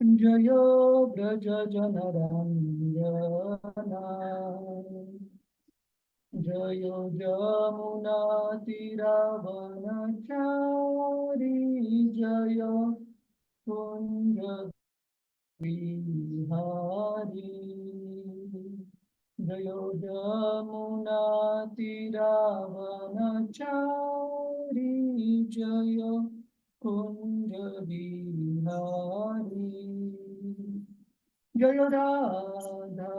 जयो ब्रज जनरञ्जना जयो जमुना तीरावनचारी जयो कुञ्ज विहारी जयो जमुना तीरावनचारी जयो कुञ्ज विहारी जयो राधा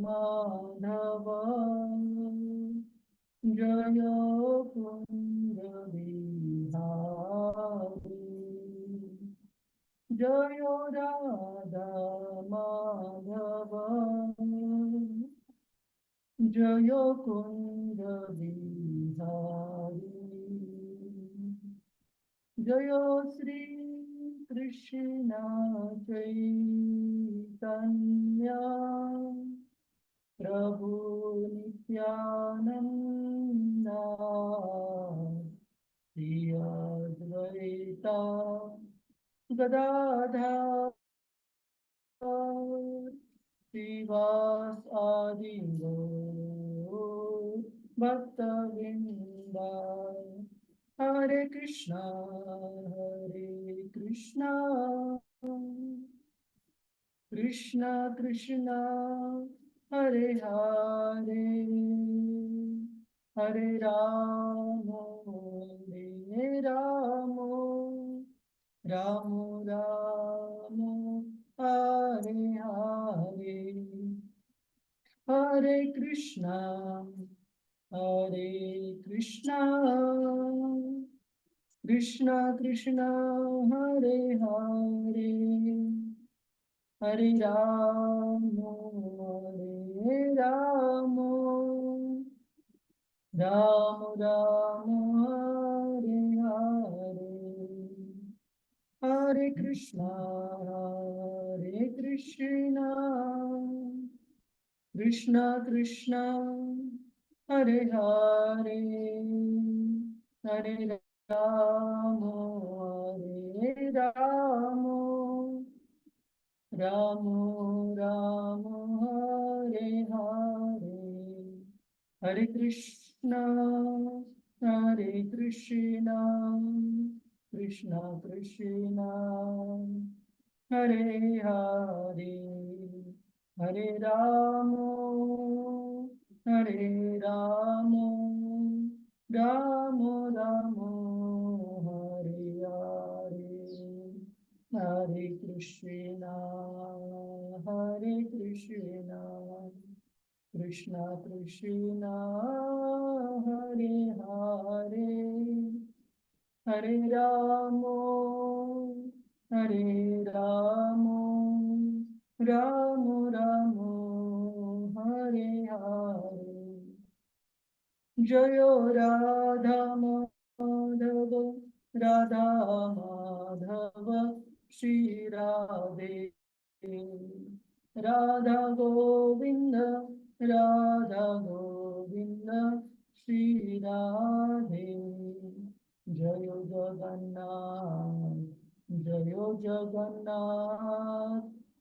माधव जयो कुञ्ज विहारी जयो राधा माधव जयो कुञ्ज विहारी जयो श्री कृष्ण चैतन्य प्रभु नित्यानंद श्री अद्वैता गदाधर श्रीवास आदि भक्तवृंद हरे कृष्णा कृष्णा कृष्णा हरे हरे हरे राम राम राम हरे हरे हरे कृष्णा कृष्णा कृष्णा हरे हरे हरे राम राम राम हरे हरे हरे कृष्णा कृष्णा कृष्णा हरे हरे हरे राम राम राम हरे हरे हरे कृष्णा कृष्णा कृष्णा हरे हरे हरे राम राम राम हरे हरे हरे कृष्णा कृष्णा कृष्णा हरे हरे हरे राम राम राम हरे हरे जयो राधा माधव श्री राधे राधा गोविंद श्री राधे जयो जगन्नाथ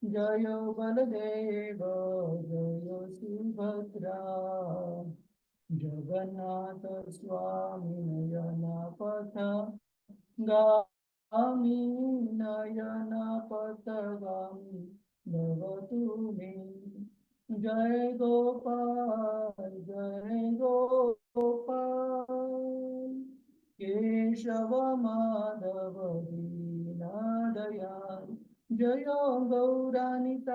जयो बलदेव जयो सुभद्रा जगन्नाथ स्वामी नयन पथगामी भवतु मे जय गोपाल केशव माधव दीनदयाल जय गौरानिताय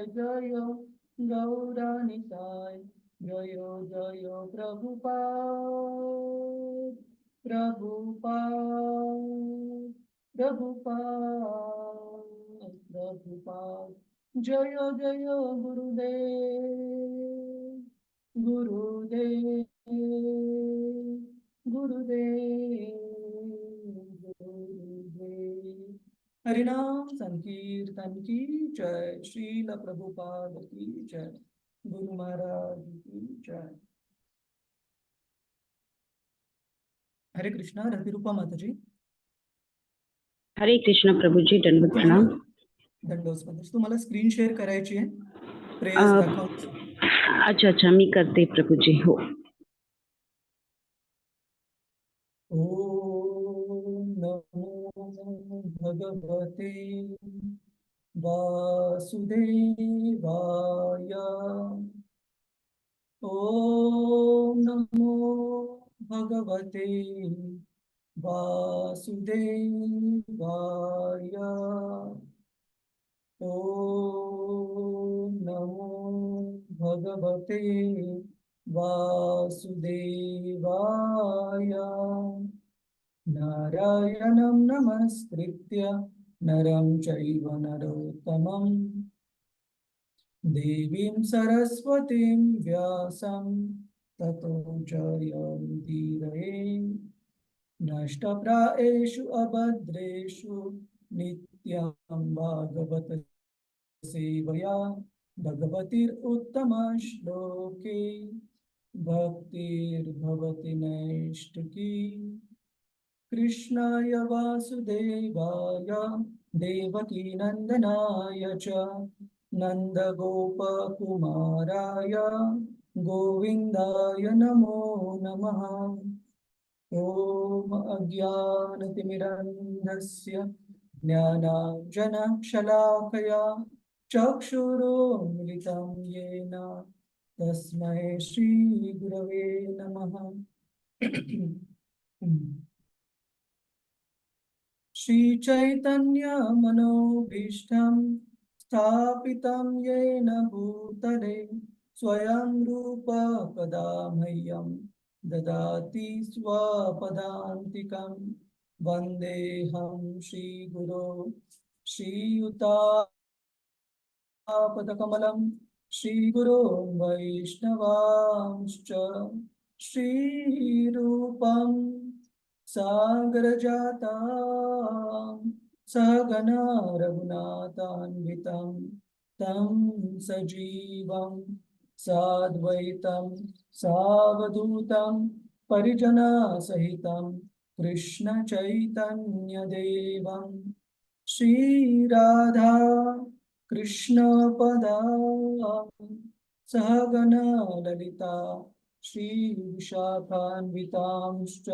जय गौरानिताय जय प्रभुपाद जय गुरुदेव हरिनाम संकीर्तन की जय। श्रील प्रभुपाद की जय। गुरु महाराज की जय। हरे कृष्णा रतिरूपा माताजी. हरे कृष्ण प्रभूजी, दंडवत तुम्हाला प्रणाम. दंडोस माताजी, तुम्हाला स्क्रीन शेअर करायची आहे अ, प्रेयर्स दाखवण्यासाठी. अच्छा, मी करते प्रभूजी. हो. ओम नमो भगवते वासुदेवाय. ओम नमो भगवते वासुदेवाय. ओम नमो भगवते वासुदेवाय. नारायणं नमस्कृत्य नरं चैव नरोत्तमं देवीं सरस्वतीं व्यासं ततो जयमुदीरये. नष्टप्रायेषु अभद्रेषु नित्यं भागवत सेवया भगवतीरुत्तमश्लोके भक्तिर्भवति नैष्टिकी. कृष्णाय वासुदेवाय देवकीनन्दनाय च नन्दगोपकुमाराय गोविन्दाय नमो नमः. ॐ अज्ञानतिमिरन्धस्य ज्ञानाञ्जनशलाकया चक्षुरुन्मिलितं येन तस्मै श्रीगुरवे नमः. श्रीचैतन्यमनोभीष्टं स्थापितं येन भूतले स्वयं रूप कदा मह्यं ददाति स्वपदान्तिकं. वन्देऽहं श्रीगुरो श्रीयुतापदकमलं श्रीगुरो वैष्णवांश्च. श्रीरूपं सागरजातां सहगना रघुनाथान्वितं तं सजीवं साद्वैतं सावधूतं परिजनसहितं कृष्णचैतन्यदेवं श्रीराधा कृष्णपदां सहगना ललिता श्रीविशाखान्वितांश्च.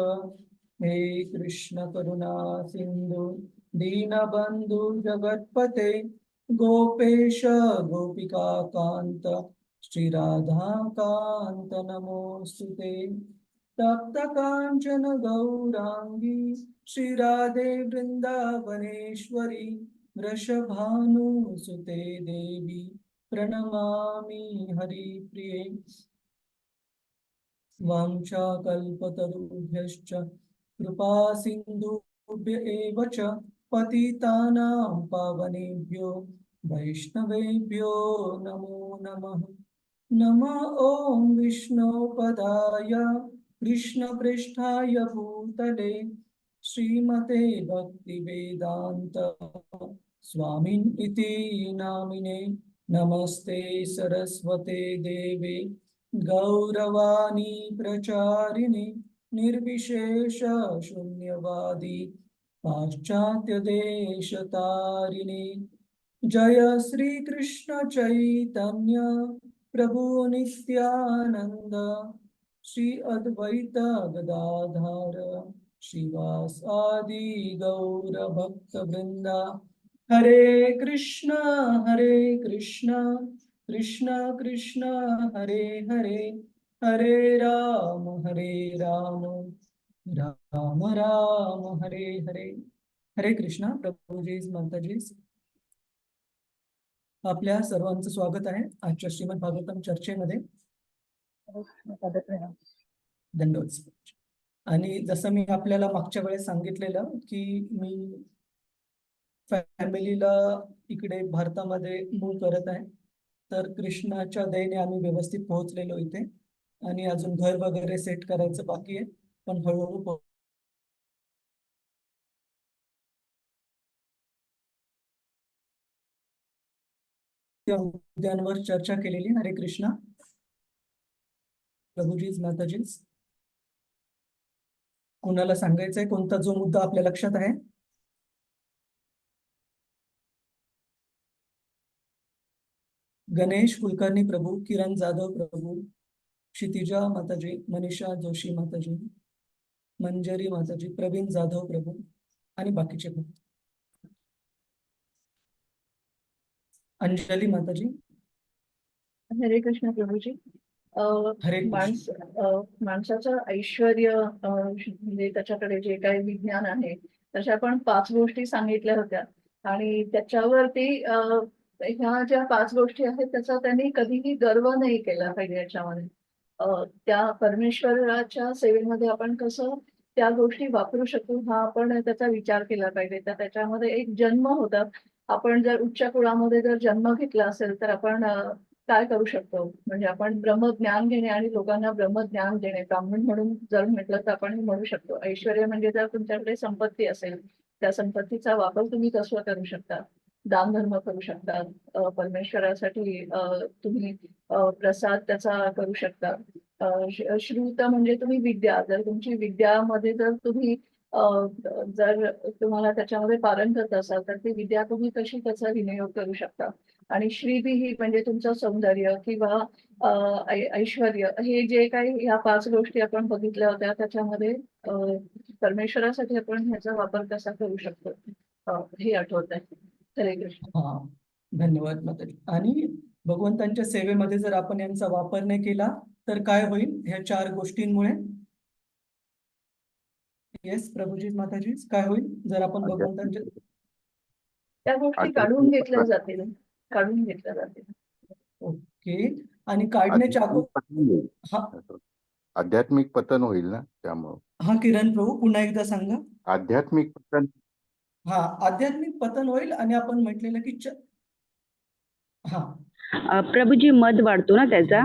हे कृष्ण करुणा सिंधु दीनबंधु जगत्पते गोपेश गोपिका कांत श्रीराधा कांत नमोस्तुते. तप्त कांचन गौरांगी श्रीराधे वृंदावनेश्वरी वृषभानुसुते देवी प्रणमामि हरिप्रिये. वाञ्छाकल्पतरुभ्यश्च कृपासिन्धुभ्य एव च पतितानां पावनेभ्यो वैष्णवेभ्यो नमो नमः. नमः ॐ विष्णुपदाय कृष्णपृष्ठाय भूतले श्रीमते भक्तिवेदान्त स्वामिन् इति नामिने. नमस्ते सरस्वते देवे गौरवाणी प्रचारिणे निर्विशेष शून्यवादी पाश्चात्य देशतारिणे. जय श्री कृष्ण चैतन्य प्रभु नित्यानंद श्री अद्वैत गदाधर श्रीवासादि गौर भक्त वृंदा. हरे कृष्ण कृष्ण कृष्ण हरे हरे हरे राम राम राम हरे हरे. हरे कृष्णा प्रभूजीज माताजीज, आपल्या सर्वांचं स्वागत आहे आजच्या श्रीमद भागवतम चर्चेमध्ये. दंडोत. आणि जसं मी आपल्याला मागच्या वेळेस सांगितलेलं की मी फॅमिलीला इकडे भारतामध्ये मूव्ह करत आहे, तर कृष्णाच्या दयेने आम्ही व्यवस्थित पोहोचलेलो इथे आणि अजून घर वगैरे सेट करायचं बाकी आहे, पण हळूहळू मुद्द्यांवर चर्चा केलेली. हरे कृष्णा प्रभूजीज माताजीज, कुणाला सांगायचंय कोणता जो मुद्दा आपल्या लक्षात आहे? गणेश कुलकर्णी प्रभू, किरण जाधव प्रभू, क्षितिजा माताजी, मनीषा जोशी माताजी, मंजरी माताजी, प्रवीण जाधव प्रभू आणि बाकीचे भक्त. अंजली माताजी. हरे कृष्ण प्रभूजी. हरे माणस माणसाचं ऐश्वर्य म्हणजे त्याच्याकडे जे काही विज्ञान आहे तशा पण 5 गोष्टी सांगितल्या होत्या आणि त्याच्यावरती ह्या ज्या 5 गोष्टी आहेत त्याचा त्यांनी कधीही गर्व नाही केला पाहिजे याच्यामध्ये. त्या परमेश्वराच्या सेवेमध्ये आपण कसं त्या गोष्टी वापरू शकू हा आपण त्याचा विचार केला पाहिजे. तर त्याच्यामध्ये एक जन्म होता. आपण जर उच्च कुळामध्ये जर जन्म घेतला असेल तर आपण काय करू शकतो म्हणजे आपण ब्रह्मज्ञान घेणे आणि लोकांना ब्रह्मज्ञान देणे ब्राह्मण म्हणून जर म्हटलं तर आपण म्हणू शकतो. ऐश्वर्य म्हणजे जर तुमच्याकडे संपत्ती असेल त्या संपत्तीचा वापर तुम्ही कसं करू शकता, दान धर्म करू शकता, परमेश्वरासाठी तुम्ही प्रसाद त्याचा करू शकता. श्रुत म्हणजे तुम्ही विद्या, जर तुमची विद्यामध्ये जर तुम्ही जर तुम्हाला त्याच्यामध्ये पारंगत असाल तर ती विद्या तुम्ही कशी त्याचा विनियोग करू शकता. आणि श्रीभी म्हणजे तुमचं सौंदर्य किंवा ऐश्वर्य हे जे काही ह्या 5 गोष्टी आपण बघितल्या होत्या त्याच्यामध्ये परमेश्वरासाठी आपण ह्याचा वापर कसा करू शकतो हे आठवत आहे. हरे कृष्ण. हा, धन्यवाद माताजी. आणि भगवंतांच्या सेवेमध्ये जर आपण यांचा वापर नाही केला तर काय होईल ह्या 4 गोष्टींमुळे? येस प्रभूजी माताजी, काय होईल जर आपण भगवंतांच्या त्या गोष्टी काढून घेतल्या जातील, काढून घेतल्या जातील. ओके. आणि काढण्याच्या अगोदर हा आध्यात्मिक पतन होईल ना त्यामुळे. हा किरण प्रभू पुन्हा एकदा सांगा. आध्यात्मिक पतन. हा, आध्यात्मिक पतन होईल आणि आपण म्हटलेलं की हा प्रभूजी मध वाढतो ना त्याचा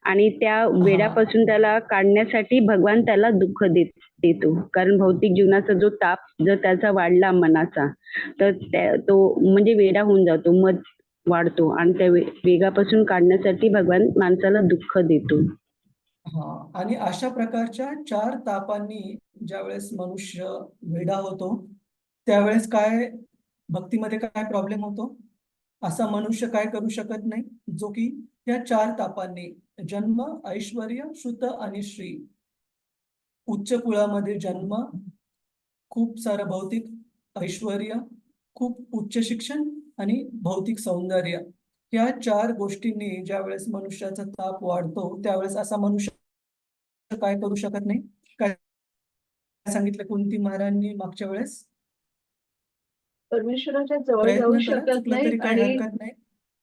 आणि त्या वेडापासून त्याला काढण्यासाठी भगवान त्याला दुःख देतो. कारण भौतिक जीवनाचा जो ताप जर त्याचा वाढला मनाचा तर तो म्हणजे वेडा होऊन जातो, मध वाढतो आणि त्या वेगापासून काढण्यासाठी भगवान माणसाला दुःख देतो. हा, आणि अशा प्रकारच्या 4 तापांनी ज्यावेळेस मनुष्य वेडा होतो त्यावेळेस काय भक्तीमध्ये काय प्रॉब्लेम होतो? असा मनुष्य काय करू शकत नाही जो की या 4 तापांनी जन्म, ऐश्वर्य, श्रुत आणि श्री, उच्च कुळामध्ये जन्म, खूप सारं भौतिक ऐश्वर्य, खूप उच्च शिक्षण आणि भौतिक सौंदर्य, या 4 गोष्टींनी ज्यावेळेस मनुष्याचा ताप वाढतो त्यावेळेस असा मनुष्य काय करू शकत नाही. काय सांगितलं कुंती महाराजांनी मागच्या वेळेस? परमेश्वराच्या जवळ जाऊ प्रयत्न करा, शकत चुकलं नाही तरी काही आणि हरकत नाही.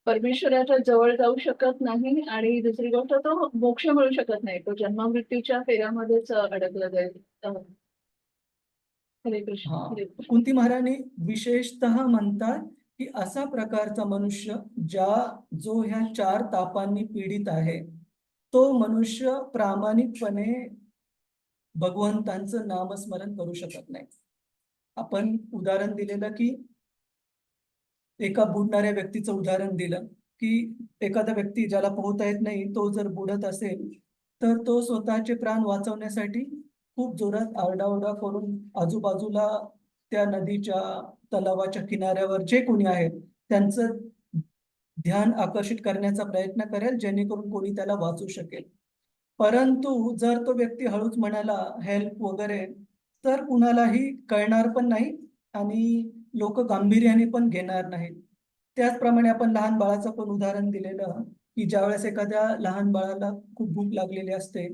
परमेश्वराच्या जवळ जाऊ शकत नाही आणि दुसरी गोष्ट तो मोक्ष मिळू शकत नाही. तो जन्ममृत्यूच्या फेऱ्यामध्येच अडकला जाईल. हरे कृष्ण. हा, हरे कृष्ण. कुंती महाराणी विशेषतः म्हणतात की असा प्रकारचा मनुष्य जो ह्या 4 तापांनी पीडित आहे तो मनुष्य प्रामाणिकपणे भगवंतांचं नामस्मरण करू शकत नाही. आपण उदाहरण दिलेलं की एका बुडणाऱ्या व्यक्तीचं उदाहरण दिलं की एखादा व्यक्ती ज्याला पोहता येत नाही तो जर बुडत असेल तर तो स्वतःचे प्राण वाचवण्यासाठी खूप जोरात आरडाओरडा करून आजूबाजूला त्या नदीच्या तलावाच्या किनाऱ्यावर जे कोणी आहेत त्यांचं ध्यान आकर्षित करण्याचा प्रयत्न करेल जेणेकरून कोणी त्याला वाचू शकेल. परंतु जर तो व्यक्ती हळूच म्हणाला हेल्प वगैरे तर कुणालाही कळणार पण नाही आणि लोक गांभीर्याने पण घेणार नाहीत. त्याचप्रमाणे आपण लहान बाळाचं पण उदाहरण दिलेलं की ज्यावेळेस एखाद्या लहान बाळाला खूप भूक लागलेली असते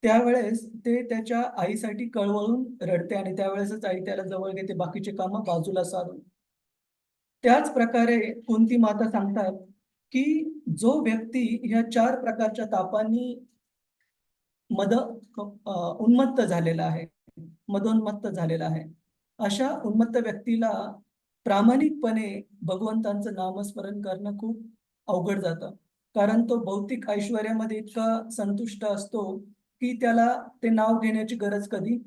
त्यावेळेस ते त्याच्या आईसाठी कळवळून रडते आणि त्यावेळेसच आई त्याला जवळ घेते, बाकीचे कामं बाजूला सारून. त्याच प्रकारे कुंती माता सांगतात की जो व्यक्ती ह्या 4 प्रकारच्या तापांनी उन्मत्त झालेला आहे, मदोन्मत्त झालेला आहे, अशा उन्मत्त व्यक्तीला प्रामाणिकपणे भगवंतांचं नामस्मरण करणं खूप अवघड जातं. कारण तो भौतिक ऐश्वर्यामध्ये इतका संतुष्ट असतो की त्याला ते नाव घेण्याची गरज कधी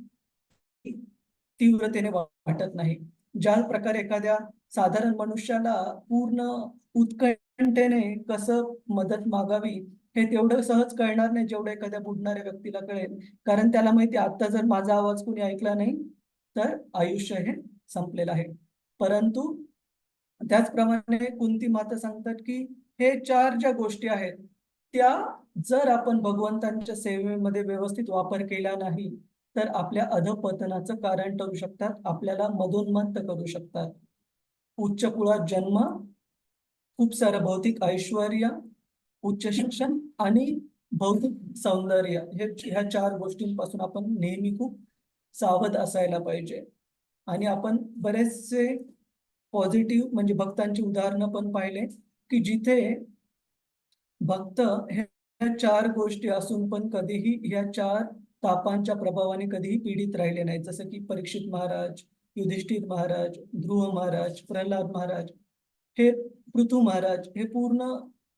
तीव्रतेने वाटत नाही. ज्या प्रकारे एखाद्या साधारण मनुष्याला पूर्ण उत्कंठेने कसं मदत मागावी हे तेवढं सहज कळणार नाही जेवढं एखाद्या बुडणाऱ्या व्यक्तीला कळेल, कारण त्याला माहिती आहे, आता जर माझा आवाज कोणी ऐकला नाही तर आयुष्य हे संपलेलं आहे. परंतु त्याचप्रमाणे कुंती माता सांगतात की हे 4 ज्या गोष्टी आहेत त्या जर आपण भगवंतांच्या सेवेमध्ये व्यवस्थित वापर केला नाही तर आपल्या अधःपतनाचं कारण ठरू शकतात, आपल्याला मदोन्मत्त करू शकतात. उच्च कुळात जन्म, खूप सारं भौतिक ऐश्वर, उच्च शिक्षण आणि भौतिक सौंदर्य, ह्या 4 गोष्टींपासून आपण नेहमी खूप सावध असायला पाहिजे. आणि आपण बरेचसे पॉझिटिव्ह म्हणजे भक्तांची उदाहरणं पण पाहिले की जिथे भक्त ह्या 4 गोष्टी असून पण कधीही ह्या 4 तापांच्या प्रभावाने कधीही पीडित राहिले नाहीत. जसं की परीक्षित महाराज, युधिष्ठिर महाराज, ध्रुव महाराज, प्रल्हाद महाराज, हे पृथू महाराज, हे पूर्ण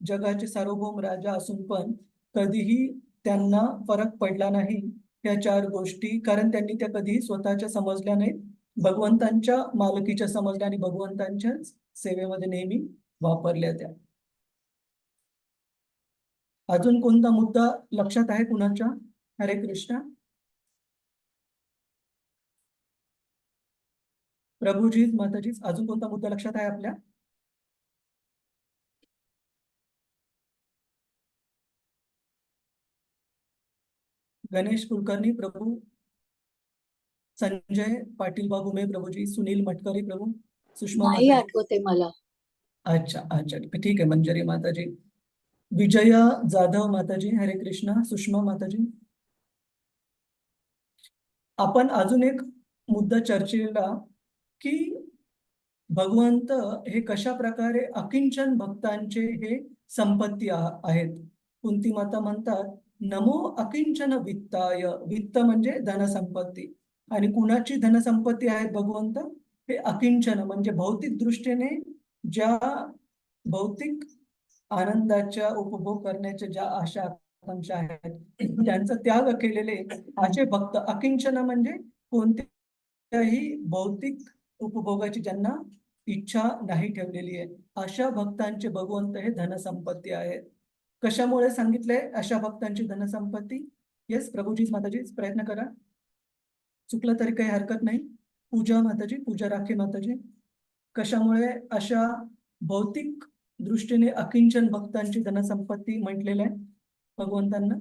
जगाचे सार्वभौम राजा असून पण कधीही त्यांना फरक पडला नाही या 4 गोष्टी, कारण त्यांनी त्या कधीही स्वतःच्या समजल्या नाहीत, भगवंतांच्या मालकीच्या समजल्या आणि भगवंतांच्या सेवेमध्ये नेहमी वापरल्या त्या. अजून कोणता मुद्दा लक्षात आहे कुणाच्या? हरे कृष्ण. प्रभूजी, माताजी, अजून कोणता मुद्दा लक्षात आहे आपल्या? गणेश कुलकर्णी प्रभू, संजय पाटील बाबुमे प्रभूजी, सुनील मटकरी प्रभू, सुषमा नाही माताजी. आठवते मला. अच्छा अच्छा, ठीक आहे. मंजरी माताजी, विजया जाधव माताजी, हरे कृष्णा. सुषमा माताजी. आपण अजून एक मुद्दा चर्चेला की भगवंत हे कशा प्रकारे अकिंचन भक्तांचे हे संपत्ती आहेत. कुंती माता म्हणतात, नमो अकिंचन वित्ताय. वित्त म्हणजे धनसंपत्ती. आणि कुणाची धनसंपत्ती आहे भगवंत? हे अकिंचन म्हणजे भौतिक दृष्टीने ज्या भौतिक आनंदाच्या उपभोग करण्याच्या ज्या आशा आकांक्षा आहेत त्यांचा त्याग केलेले असे भक्त. अकिंचन म्हणजे कोणत्याही भौतिक उपभोगाची ज्यांना इच्छा नाही ठेवलेली आहे, अशा भक्तांचे भगवंत हे धनसंपत्ती आहेत. कशामुळे सांगितलंय अशा भक्तांची धनसंपत्ती? येस प्रभूजी, माताजी, प्रयत्न करा, चुकलं तरी काही हरकत नाही. पूजा माताजी, पूजा राखे माताजी, कशामुळे अशा भौतिक दृष्टीने अकिंचन भक्तांची धनसंपत्ती म्हटलेलं आहे भगवंतांना?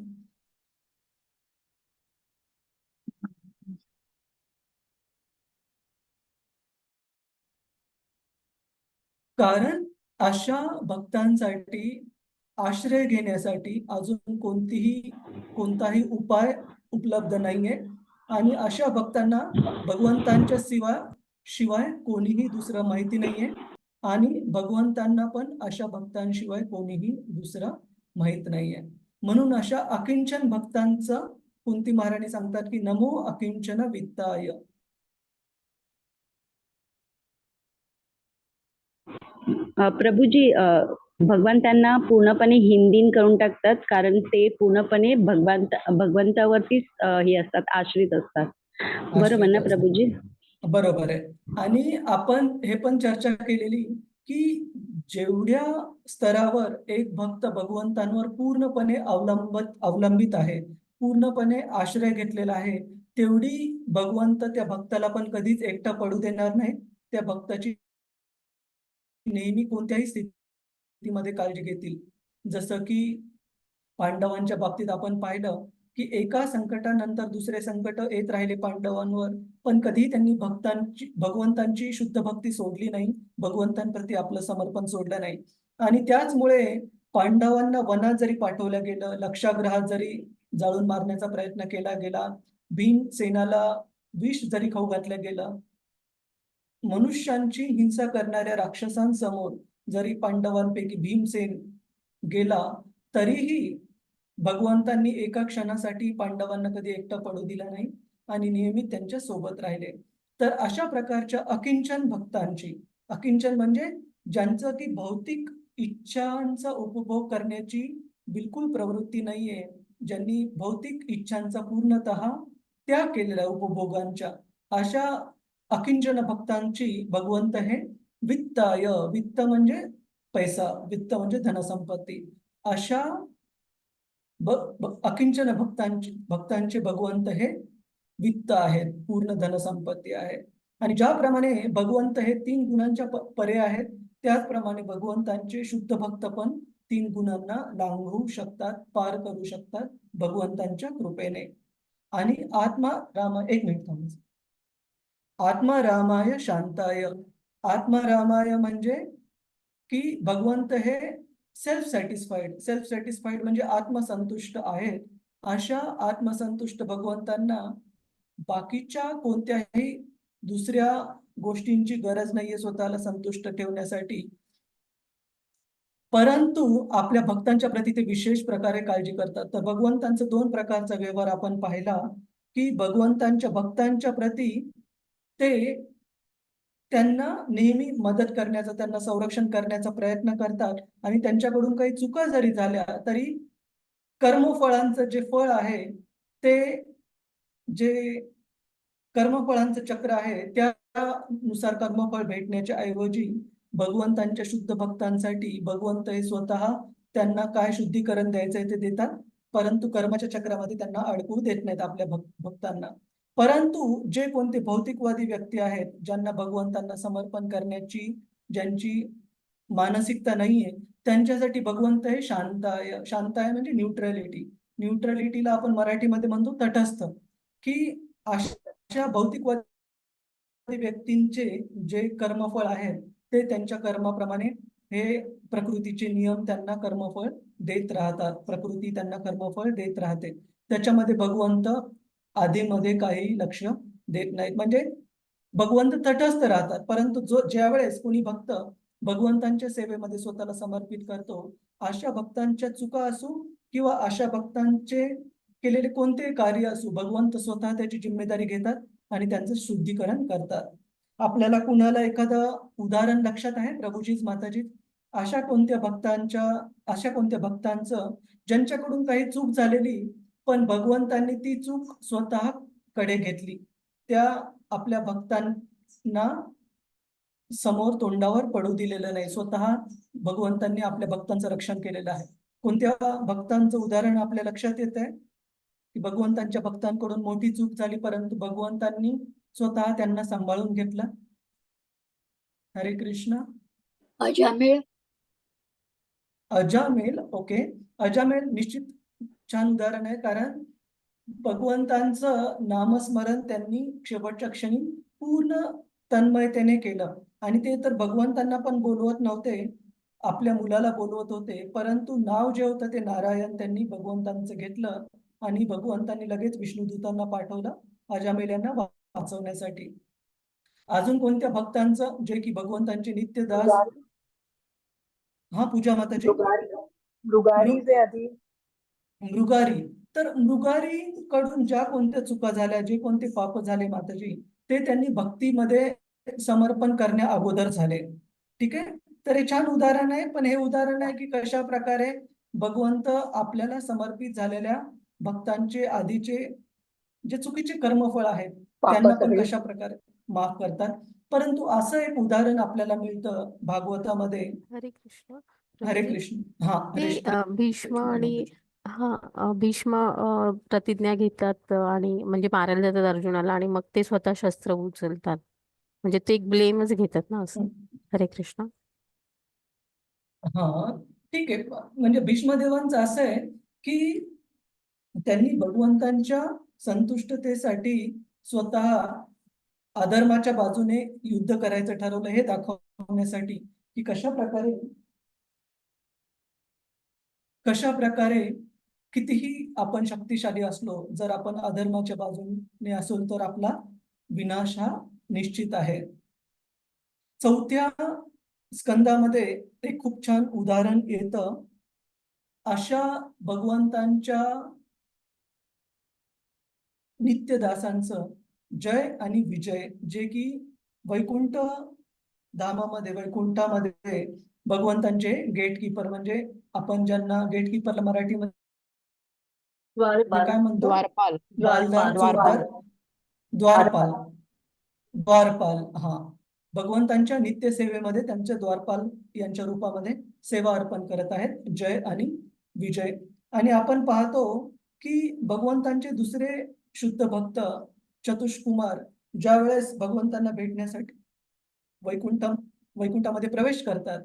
कारण अशा भक्तांसाठी आश्रय घेण्यासाठी अजून कोणताही उपाय उपलब्ध नाहीये. आणि अशा भक्तांना भगवंतांच्या शिवाय कोणीही दुसरं माहिती नाहीये. आणि भगवंतांना पण अशा भक्तांशिवाय कोणीही दुसरं माहित नाहीये. म्हणून अशा अकिंचन भक्तांचं कुंती महाराणी सांगतात की नमो अकिंचन वित्ताय. प्रभूजी, भगवंतांना पूर्णपणे हिंदीन करून टाकतात, कारण ते पूर्णपणे भगवंतावरतीच हे असतात, आश्रित असतात. बरोबर ना प्रभूजी? बरोबर आहे. आणि आपण हे पण चर्चा केलेली की जेवढ्या स्तरावर एक भक्त भगवंतांवर पूर्णपणे अवलंबित आहे, पूर्णपणे आश्रय घेतलेला आहे, तेवढी भगवंत त्या भक्ताला पण कधीच एकटा पडू देणार नाही. त्या भक्ताची नेहमी कोणत्याही स्थितीमध्ये काळजी घेतील. जसं की पांडवांच्या बाबतीत आपण पाहिलं की एका संकटानंतर दुसरे संकट येत राहिले पांडवांवर, पण कधीही त्यांनी भगवंतांची शुद्ध भक्ती सोडली नाही, भगवंतांप्रती आपलं समर्पण सोडलं नाही. आणि त्याचमुळे पांडवांना वनात जरी पाठवलं गेलं, लक्षागृहात जरी जाळून मारण्याचा प्रयत्न केला गेला, भीमसेनाला विष जरी खाऊ घातलं गेलं, मनुष्यांची हिंसा करणाऱ्या राक्षसांसमोर जरी पांडवांपैकी भीमसेन गेला, तरीही भगवंतांनी एका क्षणासाठी पांडवांना कधी एकटा पडू दिला नाही आणि नेहमी त्यांच्या सोबत राहिले. तर अशा प्रकारच्या अकिंचन भक्तांची, अकिंचन म्हणजे ज्यांचं की भौतिक इच्छांचा उपभोग करण्याची बिलकुल प्रवृत्ती नाहीये, ज्यांनी भौतिक इच्छांचा पूर्णतः त्याग केलेला उपभोगांच्या, अशा अकिंचन भक्तांची भगवंत हे वित्ताय, वित्त म्हणजे पैसा, वित्त म्हणजे धनसंपत्ती, अशा अकिंचन भक्तांचे भगवंत हे वित्त आहेत, पूर्ण धनसंपत्ती आहे. आणि ज्याप्रमाणे भगवंत हे 3 गुणांच्या परे आहेत, त्याचप्रमाणे भगवंतांचे शुद्ध भक्त पण 3 गुणांना लांघू शकतात, पार करू शकतात भगवंतांच्या कृपेने. आणि एक मिनिट थांबा. आत्मा रामाय शांताय. आत्मा रामाय म्हणजे की भगवंत हे सेल्फ सॅटिस्फाईड म्हणजे आत्मसंतुष्ट आहेत. अशा आत्मसंतुष्ट भगवंतांना बाकीच्या कोणत्याही दुसऱ्या गोष्टींची गरज नाहीये स्वतःला संतुष्ट ठेवण्यासाठी. परंतु आपल्या भक्तांच्या प्रती ते विशेष प्रकारे काळजी करतात. तर भगवंतांचा 2 प्रकारचा व्यवहार आपण पाहिला, की भगवंतांच्या भक्तांच्या प्रती ते त्यांना नेहमी मदत करण्याचा, त्यांना संरक्षण करण्याचा प्रयत्न करतात. आणि त्यांच्याकडून काही चुका जरी झाल्या तरी कर्मफळांचं जे फळ आहे, ते जे कर्मफळांचं चक्र आहे त्यानुसार कर्मफळ भेटण्याच्या ऐवजी भगवंतांच्या शुद्ध भक्तांसाठी भगवंत हे स्वतः त्यांना काय शुद्धीकरण द्यायचंय ते देतात, परंतु कर्माच्या चक्रामध्ये त्यांना अडकू देत नाहीत आपल्या भक्तांना. परंतु जे कोणते भौतिकवादी व्यक्ती आहेत, ज्यांना भगवंतांना समर्पण करण्याची ज्यांची मानसिकता नाहीये, त्यांच्यासाठी भगवंत हे शांताय. शांताय म्हणजे न्यूट्रलिटीला आपण मराठीमध्ये म्हणतो तटस्थ. की अशा भौतिकवादी व्यक्तींचे जे कर्मफळ आहेत ते त्यांच्या कर्माप्रमाणे हे प्रकृतीचे नियम त्यांना कर्मफळ देत राहतात. प्रकृती त्यांना कर्मफळ देत राहते. त्याच्यामध्ये भगवंत आधीमध्ये काही लक्ष देत नाहीत. म्हणजे भगवंत तटस्थ राहतात. परंतु ज्या वेळेस कोणी भक्त भगवंतांच्या सेवेमध्ये स्वतःला समर्पित करतो, अशा भक्तांच्या चुका असू किंवा अशा भक्तांचे केलेले कोणते कार्य असू, भगवंत स्वतः त्याची जिम्मेदारी घेतात आणि त्यांचं शुद्धीकरण करतात. आपल्याला कुणाला एखादं उदाहरण लक्षात आहे प्रभूजीच माताजी? अशा कोणत्या भक्तांचं ज्यांच्याकडून काही चूक झालेली, पण भगवंतांनी ती चूक स्वतः कडे घेतली, त्या आपल्या भक्तांना समोर तोंडावर पडू दिलेलं नाही, स्वतः भगवंतांनी आपल्या भक्तांचं रक्षण केलेलं आहे. कोणत्या भक्तांचं उदाहरण आपल्या लक्षात येत आहे की भगवंतांच्या भक्तांकडून मोठी चूक झाली, परंतु भगवंतांनी स्वतः त्यांना सांभाळून घेतलं? हरे कृष्ण. अजामेळ. अजामेल. ओके. अजामेल निश्चित छान उदाहरण आहे, कारण भगवंतांचं नामस्मरण त्यांनी शेवटच्या क्षणी पूर्ण तन्मयतेने केलं. आणि ते तर भगवंतांना पण बोलवत नव्हते, आपल्या मुलाला बोलवत होते, परंतु नाव जे होतं ते नारायण त्यांनी भगवंतांचं घेतलं आणि भगवंतांनी लगेच विष्णुदूतांना पाठवलं अजामेल यांना वाचवण्यासाठी. अजून कोणत्या भक्तांचं जे की भगवंतांचे नित्यदास? हा पूजा माताजी. मृगारी जे आधी मृगारी. तर मृगारी कडून ज्या कोणत्या चुका झाल्या, जे कोणते पाप झाले माताजी, ते त्यांनी भक्तीमध्ये समर्पण करण्या अगोदर झाले. ठीक आहे. तर हे छान उदाहरण आहे. पण हे उदाहरण आहे की कशा प्रकारे भगवंत आपल्याला समर्पित झालेल्या भक्तांचे आधीचे जे चुकीचे कर्मफळ आहेत त्यांना पण कशा प्रकारे माफ करतात. परंतु असं एक उदाहरण आपल्याला मिळतं भागवतामध्ये. हरे कृष्ण. हरे कृष्ण. हा ते भीष्म आणि भीष्म प्रतिज्ञा घेतात आणि म्हणजे मारायला जातात अर्जुनाला आणि मग ते स्वतः शस्त्र उचलतात, म्हणजे ते एक ब्लेमच घेतात ना असं. हरे कृष्ण. हा ठीक आहे. म्हणजे भीष्मदेवांचं असं आहे की त्यांनी भगवंतांच्या संतुष्टतेसाठी स्वतः अधर्माच्या बाजूने युद्ध करायचं ठरवलं, हे दाखवण्यासाठी की कशा प्रकारे कितीही आपण शक्तिशाली असलो, जर आपण अधर्माच्या बाजूने असलो तर आपला विनाश हा निश्चित आहे. 4थ्या स्कंदामध्ये एक खूप छान उदाहरण येतं अशा भगवंतांच्या नित्यदासांचं जय आणि विजय, जे की वैकुंठ धामामध्ये, वैकुंठामध्ये भगवंतांचे गेटकीपर, म्हणजे आपण ज्यांना गेटकीपरला मराठीमध्ये काय म्हणतो? द्वारपाल. मालदार, द्वारपाल. चोरदार, द्वारपाल. हा, भगवंतांच्या नित्य सेवेमध्ये त्यांच्या द्वारपाल यांच्या रूपामध्ये सेवा अर्पण करत आहेत, जय आणि विजय. आणि आपण पाहतो की भगवंतांचे दुसरे शुद्ध भक्त चतुष्कुमार ज्या वेळेस भगवंतांना भेटण्यासाठी वैकुंठ वैकुंठामध्ये प्रवेश करतात,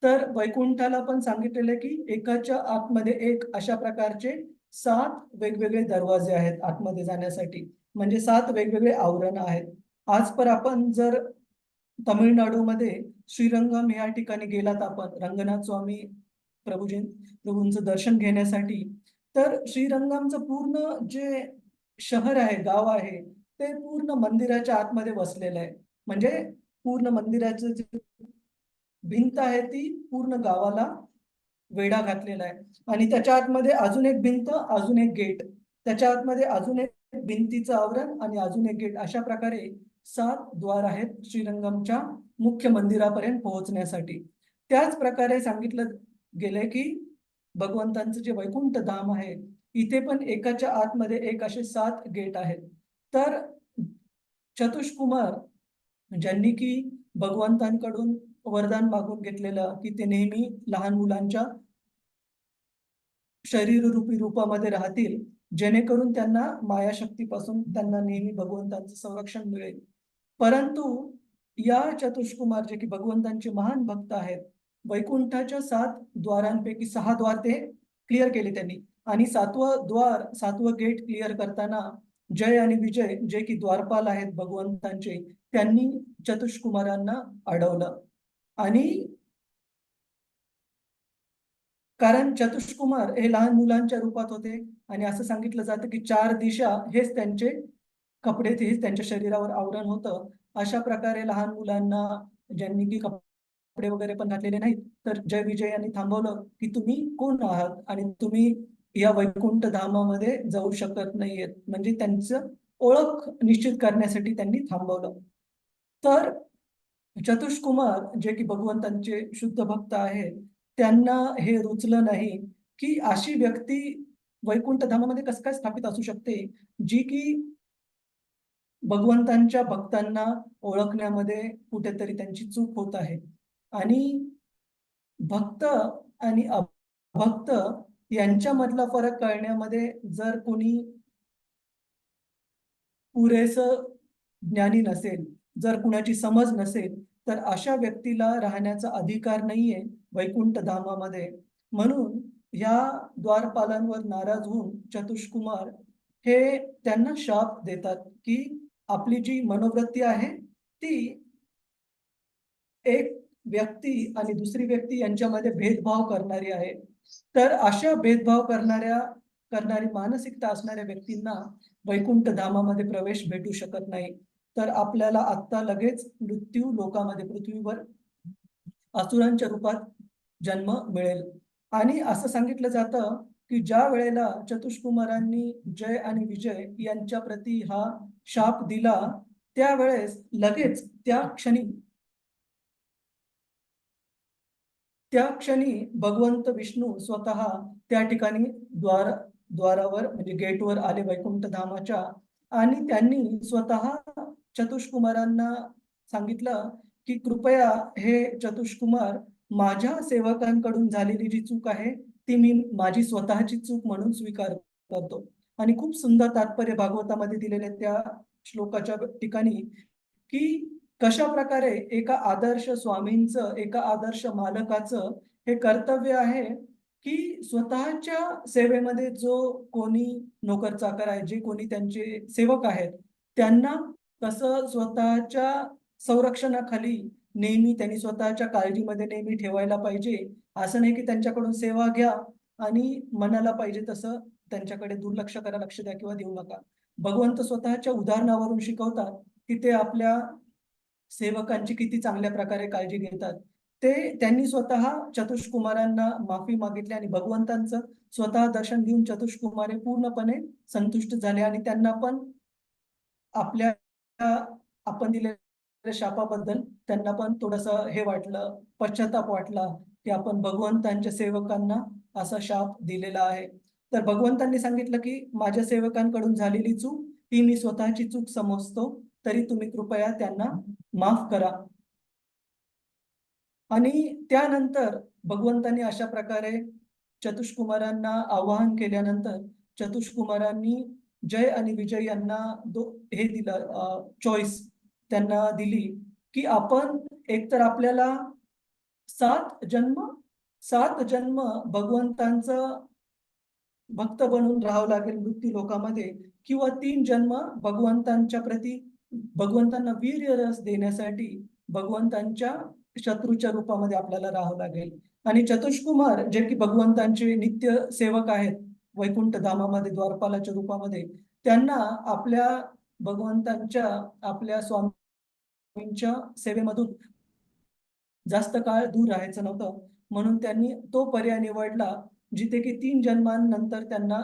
तर वैकुंठाला पण सांगितलेलं आहे की एकाच्या आतमध्ये एक अशा प्रकारचे 7 वेगवेगळे दरवाजे आहेत आतमध्ये जाण्यासाठी. म्हणजे 7 वेगवेगळे आवरण आहेत. आज पर आपण जर तमिळनाडूमध्ये श्रीरंगम या ठिकाणी गेलात आपण रंगनाथ स्वामी प्रभूंचं दर्शन घेण्यासाठी, तर श्रीरंगमचं पूर्ण जे शहर आहे, गाव आहे, ते पूर्ण मंदिराच्या आतमध्ये वसलेलं आहे. म्हणजे पूर्ण मंदिराचं जे भिंत आहे ती पूर्ण गावाला वेढा घातलेला आहे. आणि त्याच्या आतमध्ये अजून एक भिंत, अजून एक गेट, त्याच्या आतमध्ये अजून एक भिंतीचं आवरण आणि अजून एक गेट, अशा प्रकारे 7 द्वार आहेत श्रीरंगमच्या मुख्य मंदिरापर्यंत पोहोचण्यासाठी. त्याच प्रकारे सांगितलं गेलंय की भगवंतांचं जे वैकुंठ धाम आहे, इथे पण एकाच्या आतमध्ये एक असे 7 गेट आहेत. तर चतुष्कुमार ज्यांनी की भगवंतांकडून वरदान मागून घेतलेलं की ते नेहमी लहान मुलांच्या शरीररूपी रूपामध्ये राहतील, जेणेकरून त्यांना मायाशक्तीपासून त्यांना नेहमी भगवंतांचं संरक्षण मिळेल. परंतु या चतुष्कुमार जे की भगवंतांचे महान भक्त आहेत, वैकुंठाच्या 7 द्वारांपैकी 6 द्वार ते क्लिअर केले त्यांनी आणि 7वं द्वार 7वं गेट क्लिअर करताना जय आणि विजय जे की द्वारपाल आहेत भगवंतांचे, त्यांनी चतुष्कुमारांना अडवलं. आणि कारण चतुष्कुमार हे लहान मुलांच्या रूपात होते आणि असं सांगितलं जातं की 4 दिशा हेच त्यांचे कपडे, हेच त्यांच्या शरीरावर आवरण होतं. अशा प्रकारे लहान मुलांना ज्यांनी की कपडे वगैरे पण घातलेले नाहीत, तर जय विजय यांनी थांबवलं की तुम्ही कोण आहात आणि तुम्ही या वैकुंठ धामामध्ये जाऊ शकत नाहीयेत. म्हणजे त्यांचं ओळख निश्चित करण्यासाठी त्यांनी थांबवलं. तर चतुष्कुमार जे की भगवंतांचे शुद्ध भक्त आहेत, त्यांना हे रुचलं नाही की अशी व्यक्ती वैकुंठ धामामध्ये कसं काय स्थापित असू शकते, जी की भगवंतांच्या भक्तांना ओळखण्यामध्ये कुठेतरी त्यांची चूक होत आहे. आणि भक्त आणि अभक्त यांच्यामधला फरक कळण्यामध्ये जर कोणी पुरेसं ज्ञानी नसेल, जर कुणाची समज नसेल, तर अशा व्यक्तीला राहण्याचा अधिकार नाहीये वैकुंठ धामामध्ये. म्हणून ह्या द्वारपालांवर नाराज होऊन चतुष्कुमार हे त्यांना शाप देतात की आपली जी मनोवृत्ती आहे ती एक व्यक्ती आणि दुसरी व्यक्ती यांच्यामध्ये भेदभाव करणारी आहे. तर अशा भेदभाव करणारी मानसिकता असणाऱ्या व्यक्तींना वैकुंठ धामामध्ये प्रवेश भेटू शकत नाही. तर आपल्याला आत्ता लगेच मृत्यू लोकामध्ये पृथ्वीवर असुरांच्या रूपात जन्म मिळेल. आणि असं सांगितलं जातं की ज्या वेळेला चतुष्कुमारांनी जय आणि विजय यांच्या प्रती हा शाप दिला, त्यावेळेस लगेच त्या क्षणी भगवंत विष्णू स्वतः त्या ठिकाणी द्वारावर म्हणजे गेटवर आले वैकुंठ धामाच्या. आणि त्यांनी स्वतः चतुष्कुमारांना सांगितलं की कृपया हे चतुष्कुमार, माझ्या सेवकांकडून झालेली जी चूक आहे ती मी माझी स्वतःची चूक म्हणून स्वीकार करतो. आणि खूप सुंदर तात्पर्य भागवतामध्ये दिलेले त्या श्लोकाच्या ठिकाणी की कशा प्रकारे एका आदर्श स्वामींचं, एका आदर्श मालकाचं हे कर्तव्य आहे की स्वतःच्या सेवेमध्ये जो कोणी नोकर चाकर आहे, जे कोणी त्यांचे सेवक आहेत, त्यांना कसं स्वतःच्या संरक्षणाखाली नेहमी त्यांनी स्वतःच्या काळजीमध्ये नेहमी ठेवायला पाहिजे. असं नाही की त्यांच्याकडून सेवा घ्या आणि मनाला पाहिजे तसं त्यांच्याकडे दुर्लक्ष करा, लक्ष द्या किंवा देऊ नका. भगवंत स्वतःच्या उदाहरणावरून शिकवतात की ते आपल्या सेवकांची किती चांगल्या प्रकारे काळजी घेतात. त्यांनी स्वतः चतुष्कुमारांना माफी मागितली आणि भगवंतांचं स्वतः दर्शन घेऊन चतुष्कुमार हे पूर्णपणे संतुष्ट झाले आणि त्यांना पण आपल्या आपण दिलेल्या शापाबद्दल त्यांना पण थोडंसं हे वाटलं, पश्चाताप वाटला की आपण भगवंतांच्या सेवकांना असा शाप दिलेला आहे. तर भगवंतांनी सांगितलं की माझ्या सेवकांकडून झालेली चूक ही मी स्वतःची चूक समजतो, तरी तुम्ही कृपया त्यांना माफ करा. आणि त्यानंतर भगवंतांनी अशा प्रकारे चतुष्कुमारांना आवाहन केल्यानंतर चतुष्कुमारांनी जय आणि विजय यांना हे दिलं चॉईस त्यांना दिली की आपण एकतर आपल्याला 7 जन्म भगवंतांचं भक्त बनून राहावं लागेल मृत्यू लोकामध्ये, किंवा 3 जन्म भगवंतांच्या प्रती भगवंतांना वीर्य रस देण्यासाठी भगवंतांच्या शत्रूच्या रूपामध्ये आपल्याला राहावं लागेल. आणि चतुष्कुमार जे की भगवंतांचे नित्य सेवक आहेत वैकुंठ धामामध्ये द्वारपालाच्या रूपामध्ये, त्यांना आपल्या भगवंतांच्या आपल्या स्वामींच्या सेवेमधून जास्त काळ दूर राहायचं नव्हतं, म्हणून त्यांनी तो पर्याय निवडला जिथे की 3 जन्मांनंतर त्यांना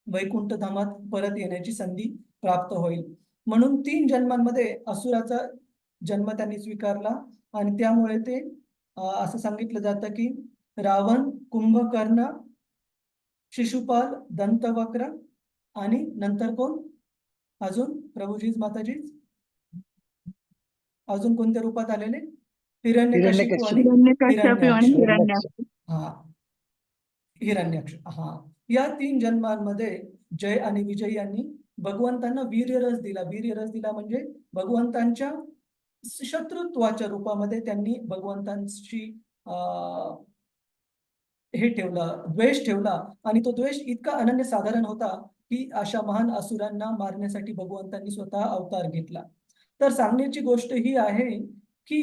वैकुंठ धामात परत येण्याची संधी प्राप्त होईल. म्हणून 3 जन्मांमध्ये असुराचा जन्म त्यांनी स्वीकारला आणि त्यामुळे ते असं सांगितलं जातं की रावण, कुंभकर्ण, शिशुपाल, दंतवक्र आणि नंतर कोण अजून प्रभूजीच माताजीच अजून कोणत्या रूपात आलेले? हिरण्यकशिपू आणि हिरण्याक्ष. हा, हिरण्याक्ष. हा, या 3 जन्मांमध्ये जय आणि विजय यांनी भगवंतांना वीर्यरस दिला. वीर्यरस दिला म्हणजे भगवंतांच्या शत्रुत्वाच्या रूपामध्ये त्यांनी भगवंतांशी हे ठेवला, द्वेष ठेवला. आणि तो द्वेष इतका अनन्यसाधारण होता की अशा महान असुरांना मारण्यासाठी भगवंतांनी स्वतः अवतार घेतला. तर सांगण्याची गोष्ट ही आहे की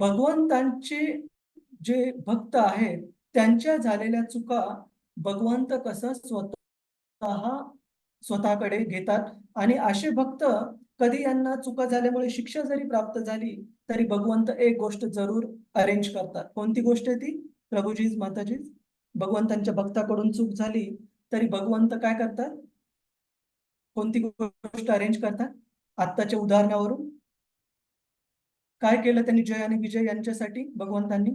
भगवंतांचे जे भक्त आहेत त्यांच्या झालेल्या चुका भगवंत कसं स्वतःकडे घेतात. आणि असे भक्त कधी यांना चुका झाल्यामुळे शिक्षा जरी प्राप्त झाली तरी भगवंत एक गोष्ट जरूर अरेंज करतात. कोणती गोष्ट आहे ती? प्रभूजीच माताजीच, भगवंतांच्या भक्ताकडून चूक झाली तरी भगवंत काय करतात? कोणती गोष्ट अरेंज करतात? आत्ताच्या उदाहरणावरून काय केलं त्यांनी जय आणि विजय यांच्यासाठी? भगवंतांनी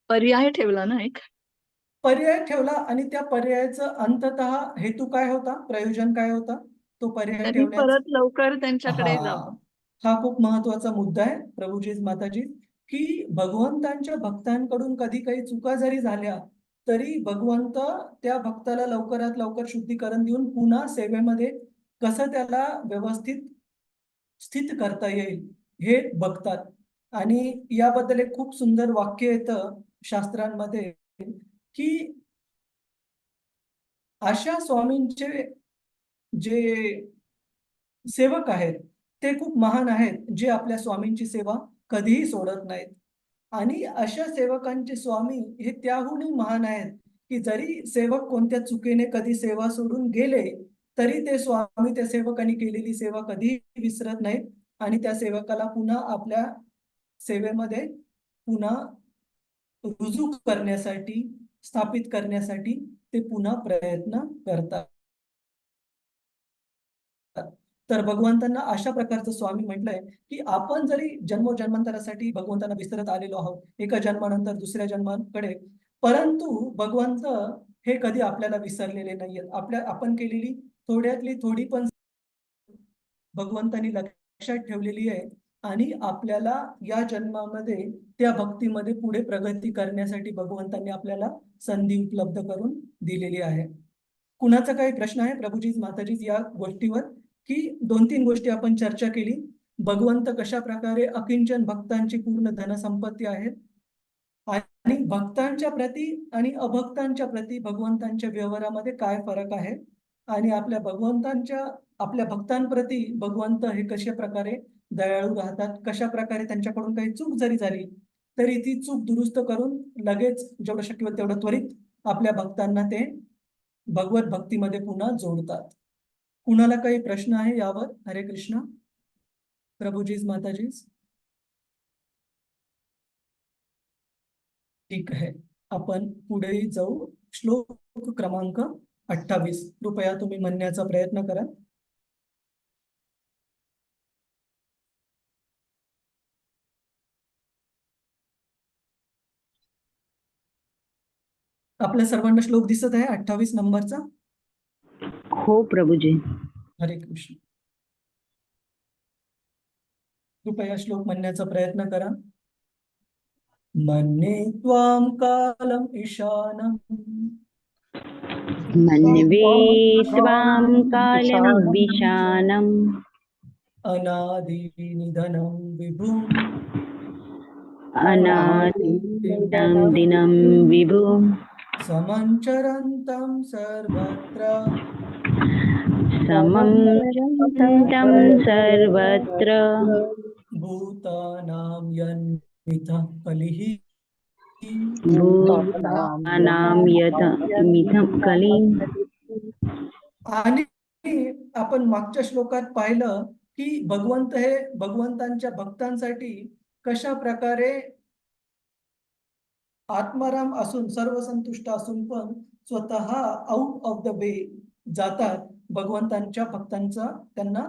पर्याय ठेवला ना एक. पर्याय ठेवला आणि त्या पर्यायाचं अंततः हेतू काय होता? प्रयोजन काय होता तो पर्याय त्यांनी ठेवण्याचा? परत लवकर त्यांच्याकडे जावं. हा खूप महत्वाचा मुद्दा आहे प्रभूजीच माताजी, की भगवंतांच्या भक्तांकडून कधी काही चुका जरी झाल्या तरी भगवंत त्या भक्ताला लवकरात लवकर शुद्धीकरण देऊन पुन्हा सेवेमध्ये कसं त्याला व्यवस्थित स्थित करता येईल हे बघतात. आणि याबद्दल एक खूप सुंदर वाक्य येतं शास्त्रांमध्ये की अशा स्वामींचे जे सेवक आहेत ते खूप महान आहेत, जे आपल्या स्वामींची सेवा कधीही सोडत नाहीत. आणि अशा सेवकांचे स्वामी हे त्याहूनही महान आहेत की जरी सेवक कोणत्या चुकीने कधी सेवा सोडून गेले तरी ते स्वामी त्या सेवकांनी केलेली सेवा कधीही विसरत नाहीत आणि त्या सेवकाला पुन्हा आपल्या सेवेमध्ये पुन्हा रुजू करण्यासाठी, स्थापित करण्यासाठी ते पुन्हा प्रयत्न करतात. तर भगवंतांना अशा प्रकारचं स्वामी म्हटलंय की आपण जरी जन्मोजन्मांतरासाठी भगवंतांना विसरत आलेलो आहोत एका जन्मानंतर दुसऱ्या जन्माकडे, परंतु भगवंत हे कधी आपल्याला विसरलेले नाहीयेत. आपण केलेली थोड्यातली थोडी पण भगवंतांनी लक्षात ठेवलेली आहे आणि आपल्याला या जन्मामध्ये त्या भक्तीमध्ये पुढे प्रगती करण्यासाठी भगवंतांनी आपल्याला संधी उपलब्ध करून दिलेली आहे. कुणाचा काही प्रश्न आहे प्रभूजीज माताजीज या गोष्टीवर? की 2-3 गोष्टी आपण चर्चा केली. भगवंत कशा प्रकारे अकिंचन भक्तांची पूर्ण धनसंपत्ती आहेत आणि भक्तांच्या प्रती आणि अभक्तांच्या प्रती भगवंतांच्या व्यवहारामध्ये काय फरक आहे आणि आपल्या भक्तांप्रती भगवंत हे कशा प्रकारे दयाळू राहतात, कशा प्रकारे त्यांच्याकडून काही चूक जरी झाली तरी ती चूक दुरुस्त करून लगेच जेवढं शक्य होईल तेवढं त्वरित आपल्या भक्तांना ते भगवत भक्तीमध्ये पुन्हा जोडतात. कुणाला काही प्रश्न आहे यावर? हरे कृष्ण प्रभूजीज माताजीज. ठीक आहे, आपण पुढे जाऊ. श्लोक क्रमांक 28 कृपया तुम्ही म्हणण्याचा प्रयत्न करा. आपल्या सर्वांना श्लोक दिसत आहे 28 नंबरचा? हो प्रभूजी. हरे कृष्ण. कृपया श्लोक म्हणण्याचा प्रयत्न करा. मन्ये त्वां कालम् ईशानम् मन्वे त्वां कालमविशानम् अनादिनिधनं विभुम् अनादिनं दिनं विभुम् समञ्चरन्तं सर्वत्र समं तं सर्वत्र भूतानां यन्मिथः कलिः भूतानां यत मिथं कलिम्. आणि आपण मागच्या श्लोकात पाहिलं की भगवंत हे भगवंतांच्या भक्तांसाठी कशा प्रकारे आत्माराम असून सर्व संतुष्ट असून पण स्वतः आउट ऑफ द वे जातात भगवंतांच्या भक्तांचा त्यांना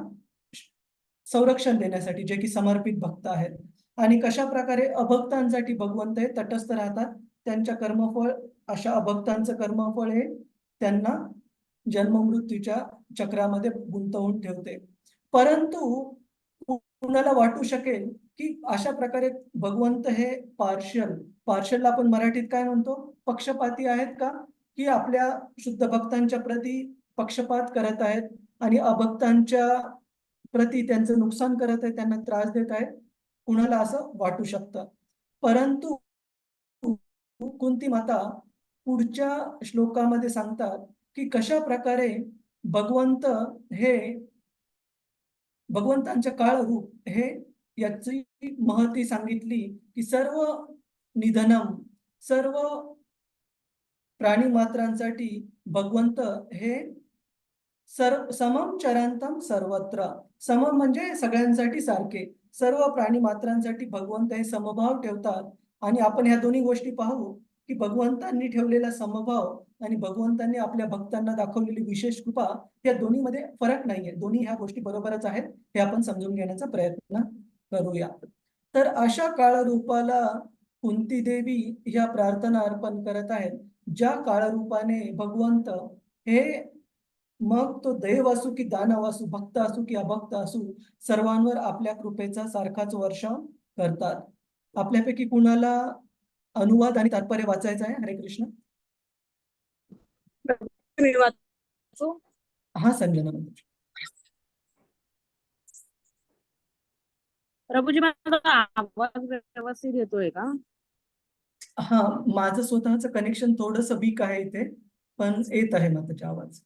संरक्षण देण्यासाठी, जे की समर्पित भक्त आहेत. आणि कशा प्रकारे अभक्तांसाठी भगवंत हे तटस्थ राहतात, त्यांच्या कर्मफळ, अशा अभक्तांचं कर्मफळ हे त्यांना जन्ममृत्यूच्या चक्रामध्ये गुंतवून ठेवते. परंतु कुणाला वाटू शकेल की अशा प्रकारे भगवंत हे पार्शलला आपण मराठीत काय म्हणतो, पक्षपाती आहेत का, की आपल्या शुद्ध भक्तांच्या प्रती पक्षपात करत आहेत आणि अभक्तांच्या प्रती त्यांचं नुकसान करत आहेत, त्यांना त्रास देत आहेत. कुणाला असं वाटू शकतं. परंतु कुंती माता पुढच्या श्लोकामध्ये सांगतात की कशा प्रकारे भगवंत हे भगवंतांच्या काळ रूप हे याची महती सांगितली की सर्व निधनम, सर्व प्राणी मात्रांसाठी भगवंत हे समम चरंतम सर्वत्र. समम म्हणजे सगळ्यांसाठी सारखे, सर्व प्राणी मात्रांसाठी भगवंत हे समभाव ठेवतात. आणि आपण ह्या दोन्ही गोष्टी पाहू की भगवंतांनी ठेवलेला समभाव आणि भगवंतांनी आपल्या भक्तांना दाखवलेली विशेष कृपा, या दोन्हीमध्ये फरक नाहीये. दोन्ही ह्या गोष्टी बरोबरच आहेत, हे आपण समजून घेण्याचा प्रयत्न करूया. तर अशा काळरूपाला कुंती देवी ह्या प्रार्थना अर्पण करत आहेत, ज्या काळरूपाने भगवंत हे, मग तो देव असू की दानव असू, भक्त असू की अभक्त असू, सर्वांवर आपल्या कृपेचा सारखाच वर्षाव करतात. आपल्यापैकी कुणाला अनुवाद आणि तात्पर्य वाचायचं आहे? हरे कृष्ण. मी वाचू? हा, संजना म्हणतो. प्रभूजी, माझा आवाज व्यवस्थित येतोय का? हा, माझं स्वतःचं कनेक्शन थोडंसं वीक आहे इथे, पण येत आहे माताचा आवाज.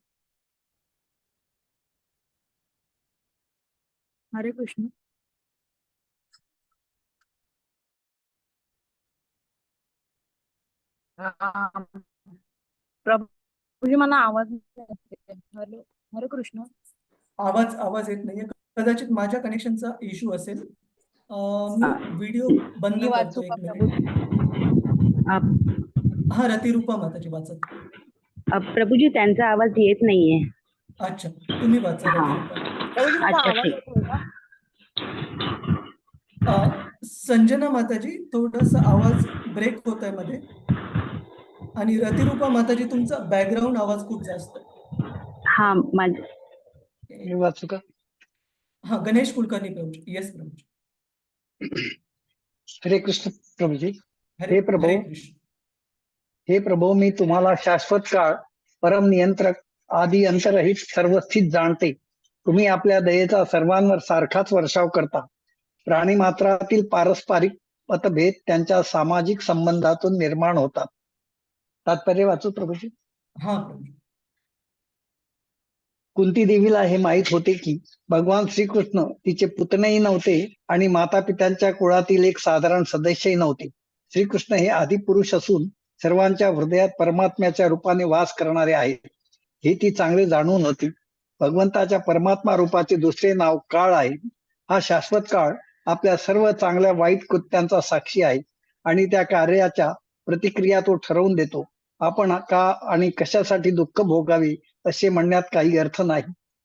हरे कृष्ण. प्रभूजी, मला आवाज येतोय. हरे हरे कृष्ण. आवाज येत नाहीये, कदाचित माझ्या कनेक्शनचा इश्यू असेल. मी व्हिडिओ बंद मी वाचू करतो का एक मिनिट. प्रभूजी? हा, रतिरूपा माताची वाचत. प्रभूजी, त्यांचा आवाज येत नाहीये. अच्छा, तुम्ही वाचा हा. रतिरूपा. प्रभूजी, माझा अच्छा, आवाज ठीक. येतोय का? संजना माताजी, थोडस आवाज ब्रेक होत आहे मध्ये. आणि रतिरूपा माताजी, तुमचा बॅकग्राऊंड आवाज खूप जास्त आहे. हा, मी वाचू का? हा, गणेश कुलकर्णी प्रभूजी. येस प्रभूजी. हरे कृष्ण प्रभूजी. हरे हे प्रभू, हरे कृष्ण. हे प्रभू, मी तुम्हाला शाश्वत काळ, परम नियंत्रक, आदी अंतरहित, सर्वस्थित जाणते. तुम्ही आपल्या दयेचा सर्वांवर सारखाच वर्षाव करता. प्राणी मात्रातील पारस्परिक मतभेद त्यांच्या सामाजिक संबंधातून निर्माण होतात. तात्पर्य वाचू प्रभूजी? हा प्रभूजी. कुंती देवीला हे माहित होते की भगवान श्रीकृष्ण तिचे पुतणेही नव्हते आणि माता पित्यांच्या कुळातील एक साधारण सदस्यही नव्हते. श्रीकृष्ण हे आदिपुरुष असून सर्वांच्या हृदयात परमात्म्याच्या रूपाने वास करणारे आहेत, हे ती चांगले जाणून होती. भगवंताच्या परमात्मा रूपाचे दुसरे नाव काळ आहे. हा शाश्वत काळ आपल्या सर्व चांगल्या वाईट कृत्यांचा साक्षी आहे आणि त्या कार्याच्या प्रतिक्रिया तो ठरवून देतो. आपण का आणि कशासाठी दुःख भोगावे असे म्हणण्यात काही अर्थ नाही.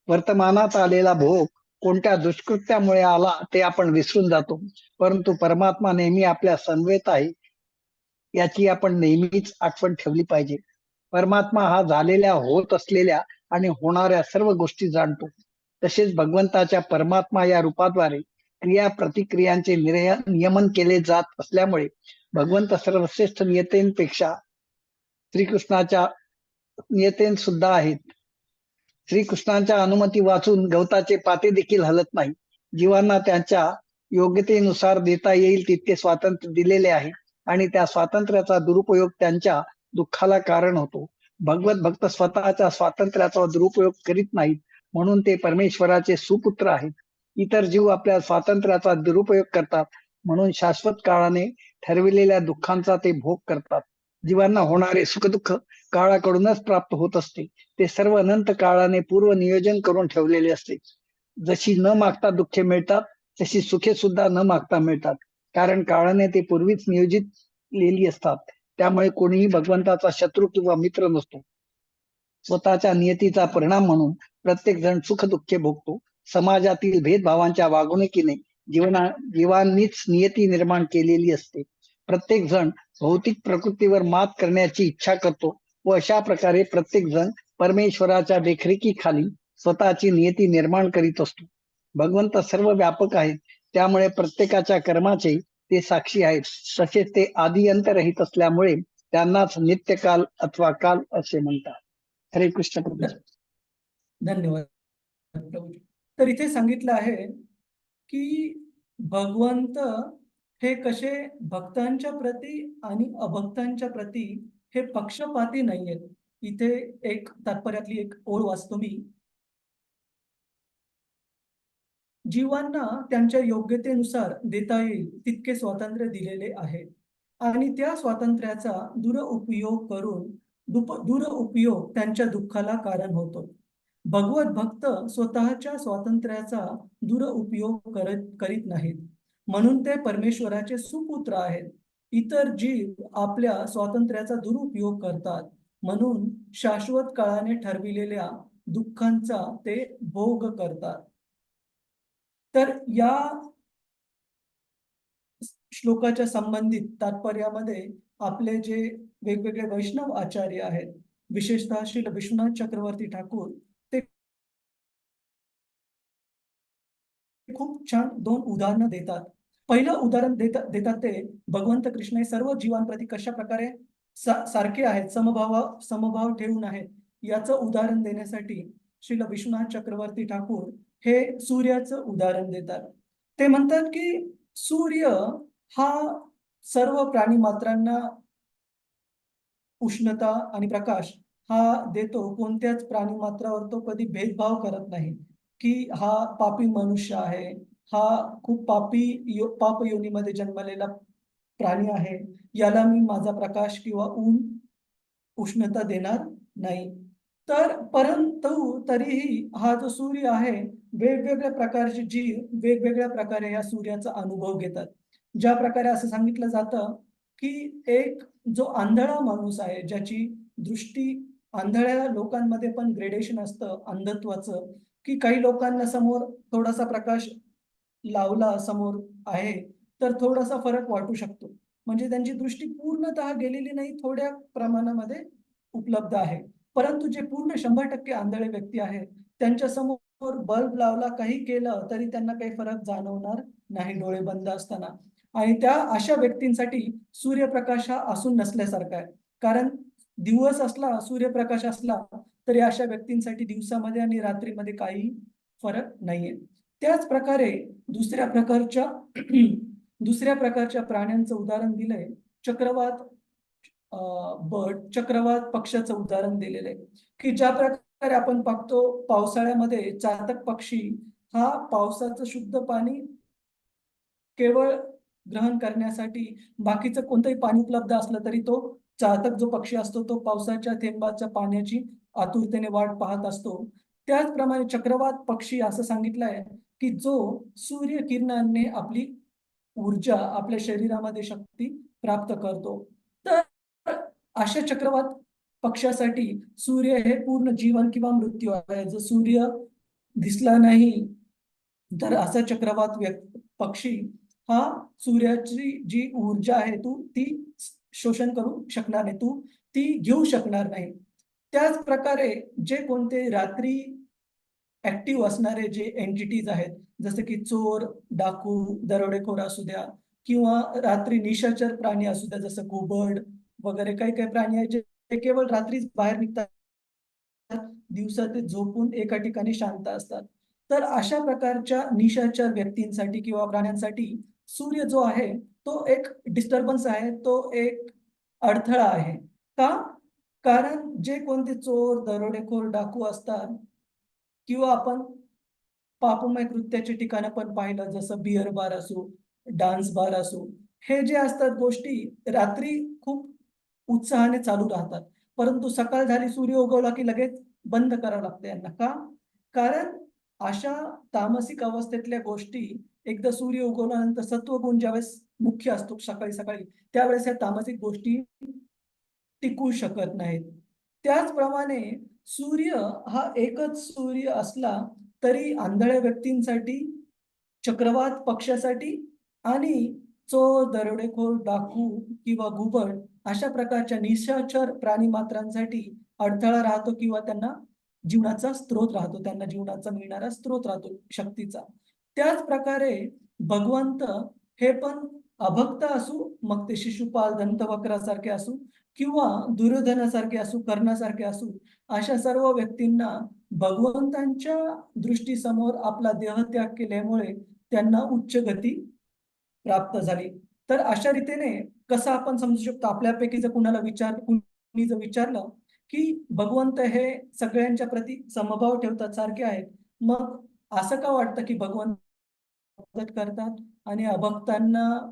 वर्तमानात आलेला भोग कोणत्या दुष्कृत्यामुळे आला ते आपण विसरून जातो, परंतु परमात्मा नेहमी आपल्या समवेत आहे याची आपण नेहमीच आठवण ठेवली पाहिजे. परमात्मा हा झालेल्या, होत असलेल्या आणि होणाऱ्या सर्व गोष्टी जाणतो. तसेच भगवंताच्या परमात्मा या रूपाद्वारे क्रिया प्रतिक्रियांचे नियमन केले जात असल्यामुळे भगवंत सर्वश्रेष्ठ नियतेंपेक्षा श्रीकृष्णाच्या नियतेन सुद्धा आहेत. श्रीकृष्णांच्या अनुमती वाचून गवताचे पाते देखील हलत नाही. जीवांना त्यांच्या योग्यतेनुसार देता येईल तितके स्वातंत्र्य दिलेले आहे आणि त्या स्वातंत्र्याचा दुरुपयोग त्यांच्या दुःखाला कारण होतो. भगवत भक्त स्वतःच्या स्वातंत्र्याचा दुरुपयोग करीत नाहीत, म्हणून ते परमेश्वराचे सुपुत्र आहेत. इतर जीव आपल्या स्वातंत्र्याचा दुरुपयोग करतात, म्हणून शाश्वत काळाने ठरविलेल्या दुःखांचा ते भोग करतात. जीवांना होणारे सुखदुःख काळाकडूनच प्राप्त होत असते. ते सर्व अनंत काळाने पूर्व नियोजन करून ठेवलेले असते. जशी न मागता दुःखे मिळतात, तशी सुखे सुद्धा न मागता मिळतात, कारण काळाने ते पूर्वीच नियोजितलेली असतात. त्यामुळे कोणीही भगवंताचा शत्रू किंवा मित्र नसतो. स्वतःच्या नियतीचा परिणाम म्हणून प्रत्येक जण सुख दुःखे भोगतो. समाजातील भेदभावांच्या वागणुकीने जीवांनीच नियती निर्माण केलेली असते. प्रत्येक जण भौतिक प्रकृतीवर मात करण्याची इच्छा करतो व अशा प्रकारे प्रत्येक जण परमेश्वराच्या देखरेखीखाली स्वतःची नियती निर्माण करीत असतो. भगवंत सर्व व्यापक आहेत, त्यामुळे प्रत्येकाच्या कर्माचे ते साक्षी आहेत. तसेच ते आदी अंतरहित असल्यामुळे त्यांनाच नित्यकाल अथवा काल असे म्हणतात. हरे कृष्ण प्रभू. धन्यवाद प्रभूजी. तर इथे सांगितलं आहे की भगवंत हे कसे भक्तांच्या प्रती आणि अभक्तांच्या प्रती हे पक्षपाती नाहीयेत. इथे एक तात्पर्यातली एक ओळ वाचतो मी. जीवांना त्यांच्या योग्यतेनुसार देता येईल तितके स्वातंत्र्य दिलेले आहे आणि त्या स्वातंत्र्याचा दुरुपयोग त्यांच्या दुःखाला कारण होतो. भगवत भक्त स्वतःच्या स्वातंत्र्याचा दुरुपयोग करीत नाहीत, म्हणून ते परमेश्वराचे सुपुत्र आहेत. इतर जीव आपल्या स्वातंत्र्याचा दुरुपयोग करतात, म्हणून शाश्वत काळाने ठरविलेल्या दुःखांचा ते भोग करतात. तर या श्लोकाच्या संबंधित तात्पर्यामध्ये आपले जे वेगवेगळे वैष्णव आचार्य आहेत, विशेषतः श्री विश्वनाथ चक्रवर्ती ठाकूर, ते खूप छान 2 उदाहरणं देतात. पहिलं उदाहरण देतात ते भगवंत कृष्ण हे सर्व जीवांप्रती कशा प्रकारे सारखे आहेत, समभाव ठेवून आहेत, याचं उदाहरण देण्यासाठी श्री विश्वनाथ चक्रवर्ती ठाकूर हे सूर्याचं उदाहरण देतात. ते म्हणतात की सूर्य हा सर्व प्राणी मात्रांना उष्णता आणि प्रकाश हा देतो. कोणत्याच प्राणी मात्रावर तो कधी भेदभाव करत नाही की हा पापी मनुष्य आहे, हा खूप पाप योनीमध्ये जन्मलेला प्राणी आहे, याला मी माझा प्रकाश किंवा उष्णता देणार नाही. तर परंतु तरीही हा जो सूर्य आहे, वेगवेगळ्या प्रकारचे जीव वेगवेगळ्या प्रकारे या सूर्याचा अनुभव घेतात. ज्या प्रकारे असं सांगितलं जातं की एक जो आंधळा माणूस आहे, ज्याची दृष्टी, आंधळ्या लोकांमध्ये पण ग्रेडेशन असतं अंधत्वाचं, की काही लोकांना समोर थोडासा प्रकाश लावला समोर आहे तर थोडासा फरक वाटू शकतो, म्हणजे त्यांची दृष्टी पूर्णतः गेलेली नाही, थोड्या प्रमाणामध्ये उपलब्ध आहे. परंतु जे पूर्ण 100% आंधळे व्यक्ती आहेत, त्यांच्या समोर बल्ब लावला, काही केलं तरी त्यांना काही फरक जाणवणार नाही डोळे बंद असताना. आणि त्या अशा व्यक्तींसाठी सूर्यप्रकाश हा असून नसल्यासारखा आहे. कारण दिवस असला, सूर्यप्रकाश असला तरी अशा व्यक्तींसाठी दिवसामध्ये आणि रात्रीमध्ये काही फरक नाहीये. त्याच प्रकारे दुसऱ्या प्रकारच्या प्राण्यांचं उदाहरण दिलंय. चक्रवात पक्ष्याचं उदाहरण दिलेलं आहे की ज्या प्रकारे आपण बघतो पावसाळ्यामध्ये चातक पक्षी हा पावसाचं शुद्ध पाणी केवळ ग्रहण करण्यासाठी, बाकीचं कोणतंही पाणी उपलब्ध असलं तरी तो चातक जो पक्षी असतो तो पावसाच्या थेंबाच्या पाण्याची आतुरतेने वाट पाहत असतो. त्याचप्रमाणे चक्रवात पक्षी असं सांगितलंय की जो सूर्य किरणांनी आपली ऊर्जा, आपल्या शरीरामध्ये शक्ती प्राप्त करतो. तर अशा चक्रवात पक्षासाठी सूर्य हे पूर्ण जीवन किंवा मृत्यू आहे. जर सूर्य दिसला नाही तर असा चक्रवात पक्षी हा सूर्याची जी ऊर्जा आहे ती शोषण करू शकणार नाही, ती घेऊ शकणार नाही. त्याच प्रकारे जे कोणते रात्री ऍक्टिव्ह असणारे जे एंटिटीज आहेत, जसं की चोर, डाकू, दरोडेखोर असू द्या किंवा रात्री निशाचर प्राणी असू द्या, जसं घुबड वगैरे काही काही प्राणी आहेत जे केवळ रात्रीच बाहेर निघतात, दिवसा ते झोपून एका ठिकाणी शांत असतात. तर अशा प्रकारच्या निशाचर व्यक्तींसाठी किंवा प्राण्यांसाठी सूर्य जो आहे तो एक डिस्टर्बन्स आहे, तो एक अडथळा आहे. का? कारण जे कोणते चोर, दरोडेखोर, डाकू असतात किंवा आपण पापमय कृत्याची ठिकाणं पण पाहिलं, जसं बिअर बार असो, डान्स बार असो, हे जे असतात गोष्टी रात्री खूप उत्साहाने चालू राहतात. परंतु सकाळ झाली, सूर्य उगवला की लगेच बंद करावं लागतं यांना. का? कारण अशा तामसिक अवस्थेतल्या गोष्टी एकदा सूर्य उगवल्यानंतर सत्वगुण ज्यावेळेस मुख्य असतो सकाळी-सकाळी, त्यावेळेस या तामसिक गोष्टी टिकू शकत नाहीत. त्याचप्रमाणे सूर्य हा एकच सूर्य असला तरी आंधळ्या व्यक्तींसाठी, चक्रवात पक्ष्यासाठी आणि चोर, दरोडेखोर, डाकू किंवा घुबड अशा प्रकारच्या निशाचर प्राणी मात्रांसाठी अडथळा राहतो किंवा त्यांना जीवनाचा स्रोत राहतो, त्यांना जीवनाचा मिळणारा स्रोत राहतो शक्तीचा. त्याच प्रकारे भगवंत हे पण अभक्त असू, मग ते शिशुपाल, दंतवक्रासारखे असू किंवा दुर्योधनासारखे असू, कर्णासारखे असू, अशा सर्व व्यक्तींना भगवंतांच्या दृष्टीसमोर आपला देहत्याग केल्यामुळे त्यांना उच्च गती प्राप्त झाली. तर अशा रीतीने कसं आपण समजू शकतो, आपल्यापैकी जर कुणी जर विचारलं की भगवंत हे सगळ्यांच्या प्रती समभाव ठेवतात, सारखे आहेत, मग असं का वाटतं की भगवंत मदत करतात आणि अभक्तांना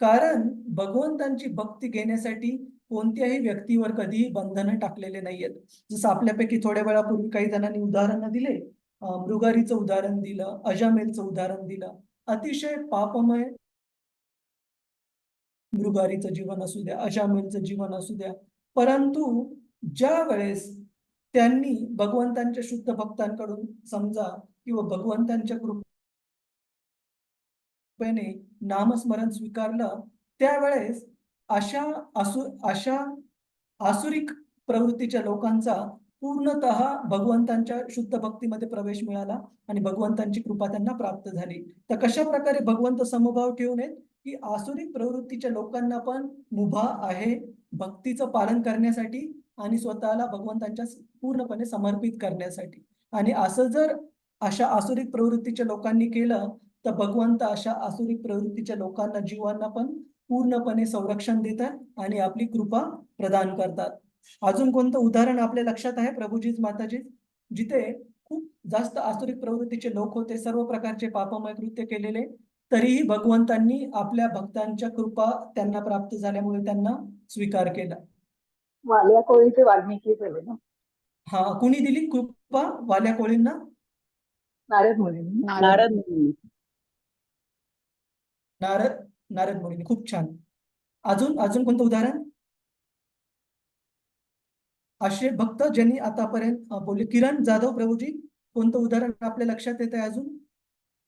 कारण भगवंतांची भक्ती घेण्यासाठी कोणत्याही व्यक्तीवर कधीही बंधनं टाकलेले नाहीयेत. जसं आपल्यापैकी थोड्या वेळापूर्वी काही जणांनी उदाहरणं दिले, मृगारीचं उदाहरण दिलं, अजामेलचं उदाहरण दिलं. अतिशय पापमय मृगारीचं जीवन असू द्या, अजामेलचं जीवन असू द्या. परंतु ज्या वेळेस त्यांनी भगवंतांच्या शुद्ध भक्तांकडून समजा किंवा भगवंतांच्या कृपेने नामस्मरण स्वीकारलं, त्यावेळेस अशा आसुरिक प्रवृत्तीच्या लोकांचा पूर्णतः भगवंतांच्या शुद्ध भक्तीमध्ये प्रवेश मिळाला आणि भगवंतांची कृपा त्यांना प्राप्त झाली. तर कशा प्रकारे भगवंत समभाव ठेवून आहेत की आसुरिक प्रवृत्तीच्या लोकांना पण मुभा आहे भक्तीचं पालन करण्यासाठी आणि स्वतःला भगवंतांच्या पूर्णपणे समर्पित करण्यासाठी. आणि असं जर अशा आसुरिक प्रवृत्तीच्या लोकांनी केलं तर भगवंत अशा आसुरिक प्रवृत्तीच्या लोकांना, जीवांना पण पूर्णपणे संरक्षण देतात आणि आपली कृपा प्रदान करतात. अजून कोणतं उदाहरण आपल्या लक्षात आहे प्रभूजीच माताजी, जिथे खूप जास्त आसुरिक प्रवृत्तीचे लोक होते, सर्व प्रकारचे पापमय कृत्य केलेले, तरीही भगवंतांनी आपल्या भक्तांच्या कृपा त्यांना प्राप्त झाल्यामुळे त्यांना स्वीकार केला. वाल्या कोळीचे वाल्मिकी झाले ना, हा, कुणी दिली कृपा वाल्या कोळींना? नारद मुनी. नारद मुनी. नारद मुनी. खूप छान. अजून कोणतं उदाहरण? असे भक्त ज्यांनी आतापर्यंत बोलले. किरण जाधव प्रभूजी, कोणतं उदाहरण आपल्या लक्षात येत आहे अजून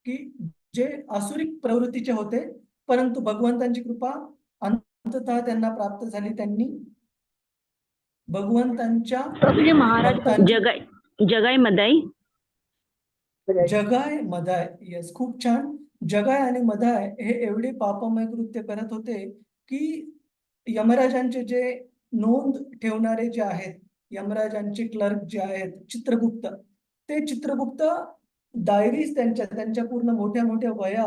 की जे आसुरिक प्रवृत्तीचे होते परंतु भगवंतांची कृपा अंततः त्यांना प्राप्त झाली, त्यांनी भगवंतांच्या जगाई मदाई. जगाय मदाय, येस, खूप छान. जगाय आणि मदाय हे एवढे पापमय कृत्य करत होते की यमराजांचे जे नोंद ठेवणारे जे आहेत, यमराजांचे क्लर्क जे आहेत, चित्रगुप्त, ते चित्रगुप्त डायरीज त्यांच्या पूर्ण मोठ्या मोठ्या वह्या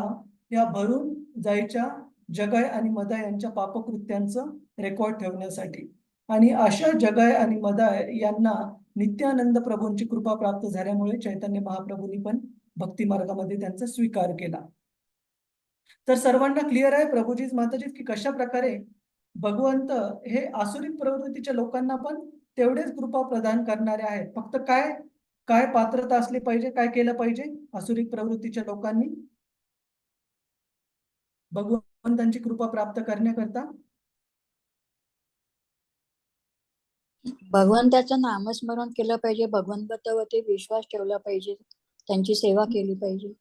या भरून जायच्या जगाय आणि मदाय यांच्या पापकृत्यांचं रेकॉर्ड ठेवण्यासाठी. आणि अशा जगाय आणि मदाय यांना नित्यानंद प्रभूंची कृपा प्राप्त झाल्यामुळे चैतन्य महाप्रभूंनी पण भक्ती मार्गामध्ये त्यांचा स्वीकार केला. तर सर्वांना क्लिअर आहे प्रभूजीच माताजी की कशा प्रकारे भगवंत हे आसुरिक प्रवृत्तीच्या लोकांना पण तेवढेच कृपा प्रदान करणारे आहेत. फक्त काय पात्रता असली पाहिजे, काय केलं पाहिजे आसुरिक प्रवृत्तीच्या लोकांनी भगवंतांची कृपा प्राप्त करण्याकरता? भगवंताचं नामस्मरण केलं पाहिजे, भगवंतावरती विश्वास ठेवला पाहिजे, त्यांची सेवा केली पाहिजे.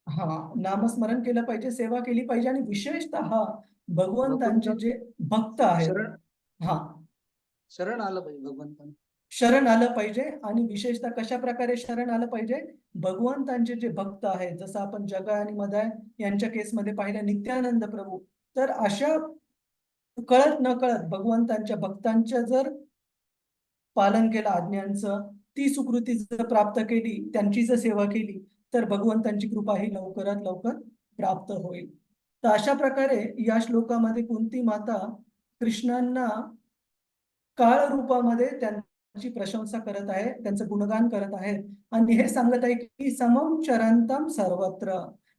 हा, नामस्मरण केलं पाहिजे, सेवा केली पाहिजे आणि विशेषतः भगवंतांचे जे भक्त आहेत, हा, शरण आलं पाहिजे भगवंतांना. शरण आलं पाहिजे. आणि विशेषतः कशा प्रकारे शरण आलं पाहिजे? भगवंतांचे जे भक्त आहेत, जसं आपण जगा आणि मदाय यांच्या केसमध्ये पाहिलं, नित्यानंद प्रभू, तर अशा कळत नकळत भगवंतांच्या भक्तांच्या जर पालन केलं आज्ञांचं, ती सुकृती जर प्राप्त केली, त्यांची जर सेवा केली, तर भगवंतांची कृपा ही लवकरात लवकर प्राप्त होईल. तर अशा प्रकारे या श्लोकामध्ये कुंती माता कृष्णांना काळ रूपामध्ये त्यांची प्रशंसा करत आहे, त्यांचं गुणगान करत आहे आणि हे सांगत आहे की समम चरंतम सर्वत्र.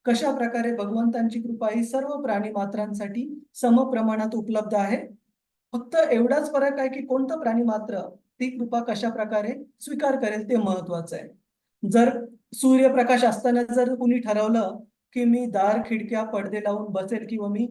कशा प्रकारे भगवंतांची कृपा ही सर्व प्राणी मात्रांसाठी सम प्रमाणात उपलब्ध आहे. फक्त एवढाच फरक आहे की कोणतं प्राणी मात्र ती कृपा कशा प्रकारे स्वीकार करेल ते महत्वाचं आहे. जर सूर्यप्रकाश असताना जर कुणी ठरवलं की मी दार खिडक्या पडदे लावून बसेल किंवा मी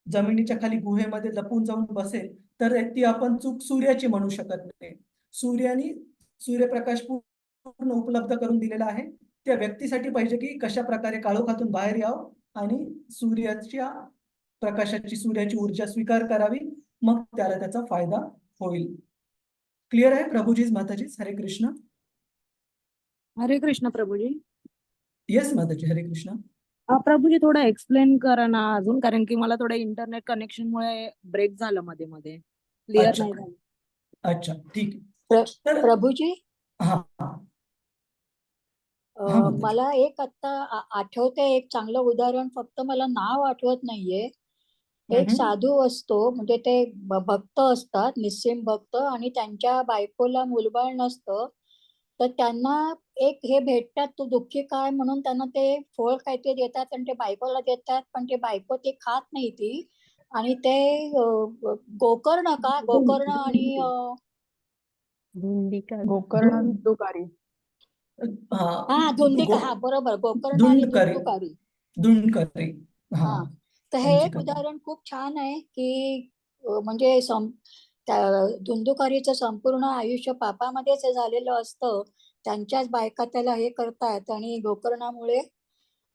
जमिनीच्या खाली गुहेमध्ये लपून जाऊन बसेल, तर ती आपण चूक सूर्याची म्हणू शकत नाही. सूर्याने सूर्यप्रकाश पूर्ण उपलब्ध करून दिलेला आहे. त्या व्यक्तीसाठी पाहिजे की कशा प्रकारे काळोखातून बाहेर यावं आणि सूर्याच्या प्रकाशाची, सूर्याची ऊर्जा स्वीकार करावी, मग त्याला त्याचा फायदा होईल. क्लिअर आहे प्रभूजीज, माताजीज? हरे कृष्ण. हरे कृष्ण प्रभूजी. येस माताजी, हरे कृष्ण. प्रभूजी थोडं एक्सप्लेन करा ना अजून, कारण की मला थोडं इंटरनेट कनेक्शन मुळे ब्रेक झालं मध्ये मध्ये, क्लिअर अच्छा नाही झालं. अच्छा, ठीक आहे. तर प्रभूजी, हा हा माताजी. मला एक आता आठवते, एक चांगलं उदाहरण, फक्त मला नाव आठवत नाहीये. एक साधू असतो, म्हणजे ते भक्त असतात, निस्सिम भक्त, आणि त्यांच्या बायकोला मुलबाळ नसतं, तर त्यांना एक हे भेटतात, तू दुःखी काय म्हणून त्यांना ते फळ काहीतरी देतात आणि ते बायकोला देतात, पण ते बायको ते खात नाही ती, आणि ते गोकर्ण आणि धुंडिका. गोकर्ण हा धुंदिका, गो- हा बरोबर, गोकर्ण आणि धुंडकरी धुंदुकारी. धुंडकरी हा हा, तर हे त्यांची एक कथा. उदाहरण खूप छान आहे की म्हणजे त्या धुंदुकारीचं संपूर्ण आयुष्य पापामध्येच झालेलं असतं, त्यांच्याच बायका त्याला हे करतात, आणि गोकर्णामुळे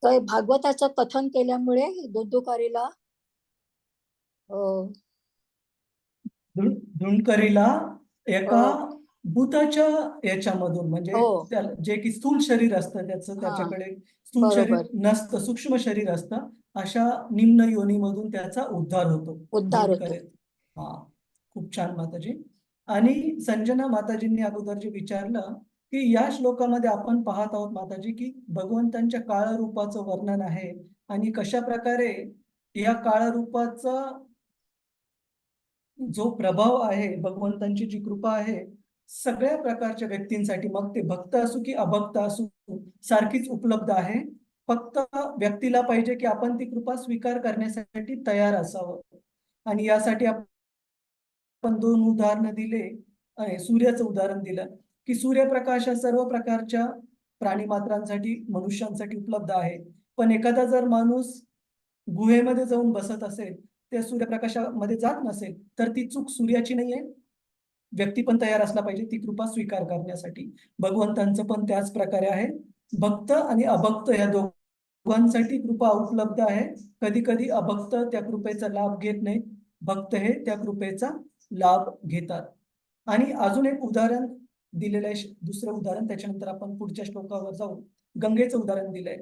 तर भागवताचं कथन केल्यामुळे धुंदुकारीला धुंडकरीला एका अ, भूताच्या याच्यामधून, म्हणजे हो, त्याला जे की स्थूल शरीर असतं त्याचं, हा, त्याच्याकडे स्थूल शरीर बरोबर, नसतं, सूक्ष्म शरीर असतं, अशा निम्न योनीमधून त्याचा उद्धार होतो. उद्धार होतो. धुंडकरीत. हा, खूप छान माताजी. आणि संजना माताजींनी अगोदर जे विचारलं की या श्लोकामध्ये आपण पाहत आहोत माताजी की भगवंतांच्या काळरूपाचं वर्णन आहे आणि कशा प्रकारे या काळरूपाचा जो प्रभाव आहे, भगवंतांची जी कृपा आहे, सगळ्या प्रकारच्या व्यक्तींसाठी, मग ते भक्त असू की अभक्त असू, सारखीच उपलब्ध आहे. फक्त व्यक्तीला पाहिजे की आपण ती कृपा स्वीकार करण्यासाठी तयार असावं. आणि यासाठी आपण दोन उदाहरणं दिले. सूर्याचं उदाहरण दिलं की सूर्यप्रकाश हा सर्व प्रकारच्या प्राणी मात्रांसाठी, मनुष्यांसाठी उपलब्ध आहे. पण एखादा जर माणूस गुहेमध्ये जाऊन बसत असेल, त्या सूर्यप्रकाशामध्ये जात नसेल, तर ती चूक सूर्याची नाहीये. व्यक्ती पण तयार असला पाहिजे ती कृपा स्वीकार करण्यासाठी. भगवंतांचं पण त्याच प्रकारे आहे. भक्त आणि अभक्त या दोघांसाठी कृपा उपलब्ध आहे. कधी कधी अभक्त त्या कृपेचा लाभ घेत नाहीत, भक्त हे त्या कृपेचा लाभ घेतात. आणि अजून एक उदाहरण दिलेलं आहे, दुसरं उदाहरण, त्याच्यानंतर आपण पुढच्या श्लोकावर जाऊ. गंगेचं उदाहरण दिलंय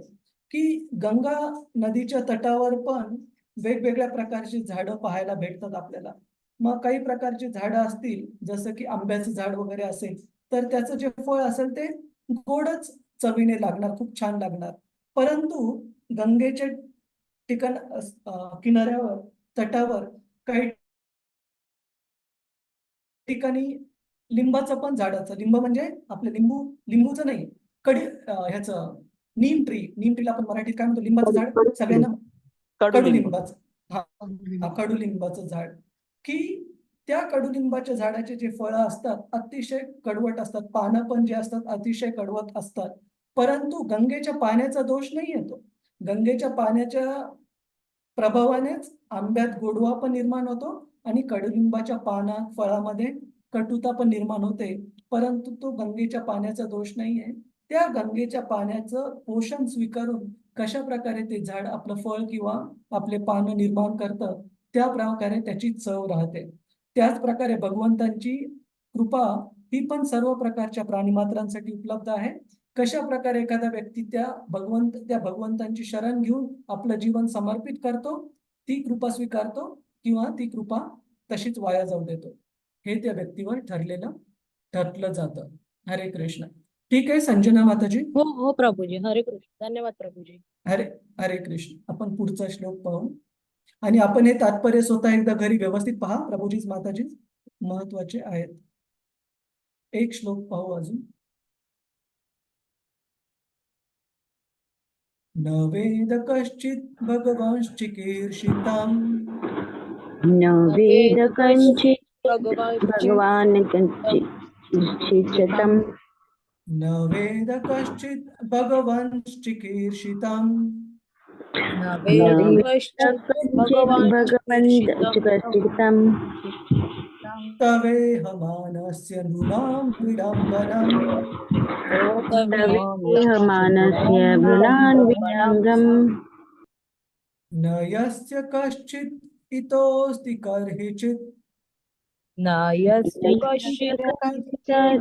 की गंगा नदीच्या तटावर पण वेगवेगळ्या प्रकारची झाडं पाहायला भेटतात आपल्याला. मग काही प्रकारची झाडं असतील, जसं की आंब्याचं झाड वगैरे असेल, तर त्याचं जे फळ असेल ते गोडच चवीने लागणार, खूप छान लागणार. परंतु गंगेच्या ठिकाण किनाऱ्यावर, तटावर काही ठिकाणी लिंबाचं पण झाडाचं, लिंब म्हणजे आपलं लिंबूचं नाही, ह्याचं नीम ट्रीला आपण मराठीत काय म्हणतो? लिंबाचं झाड सगळ्यांना, कडुलिंबाचं. हा, कडुलिंबाचं झाड, की त्या कडुलिंबाच्या झाडाचे जे फळं असतात अतिशय कडवट असतात, पानं पण जे असतात अतिशय कडवट असतात. परंतु गंगेच्या पाण्याचा दोष नाही येतो. गंगेच्या पाण्याच्या प्रभावानेच आंब्यात गोडवा पण निर्माण होतो आणि कडुलिंबाच्या फळामध्ये कटुता पण निर्माण होते. परंतु तो गंगेच्या पाण्याचा दोष नाहीये. त्या गंगेच्या पाण्याचं पोषण स्वीकारून कशा प्रकारे ते झाड आपलं फळ किंवा आपले पानं निर्माण करतं, त्या प्रकारे त्याची चव राहते. त्याच प्रकारे भगवंतांची कृपा ही पण सर्व प्रकारच्या प्राणीमात्रांसाठी उपलब्ध आहे. कशा प्रकारे एखादा व्यक्ती त्या भगवंतांची शरण घेऊन आपलं जीवन समर्पित करतो, ती कृपा स्वीकारतो किंवा ती कृपा तशीच वाया जाऊ देतो, हे त्या व्यक्तीवर ठरलं जातं. हरे कृष्ण. ठीक आहे संजना माताजी. हो हो प्रभूजी, हरे कृष्ण. धन्यवाद प्रभूजी. हरे हरे कृष्ण. आपण पुढचा श्लोक पाहू आणि आपण हे तात्पर्य स्वतः एकदा घरी व्यवस्थित पहा. प्रभूजीच माताजीच महत्वाचे आहेत. एक श्लोक पाहू अजून. न वेद कश्चित् भगवांश्चिकीर्षिताम् न वेद कञ्चित् भगवान भगवान् कञ्चित् न वेद कश्चित् भगवांश्चिकीर्षिताम् न न वेद वेद कश्चित् कञ्चित् भगवान भगवन्तं तवेहमानस्य नृणां विडम्बनम् तवेहमानस्य मृणान् विडम्बनम् न यस्य कश्चित् इतोऽस्ति कर्हिचित् न यस्य कश्चित्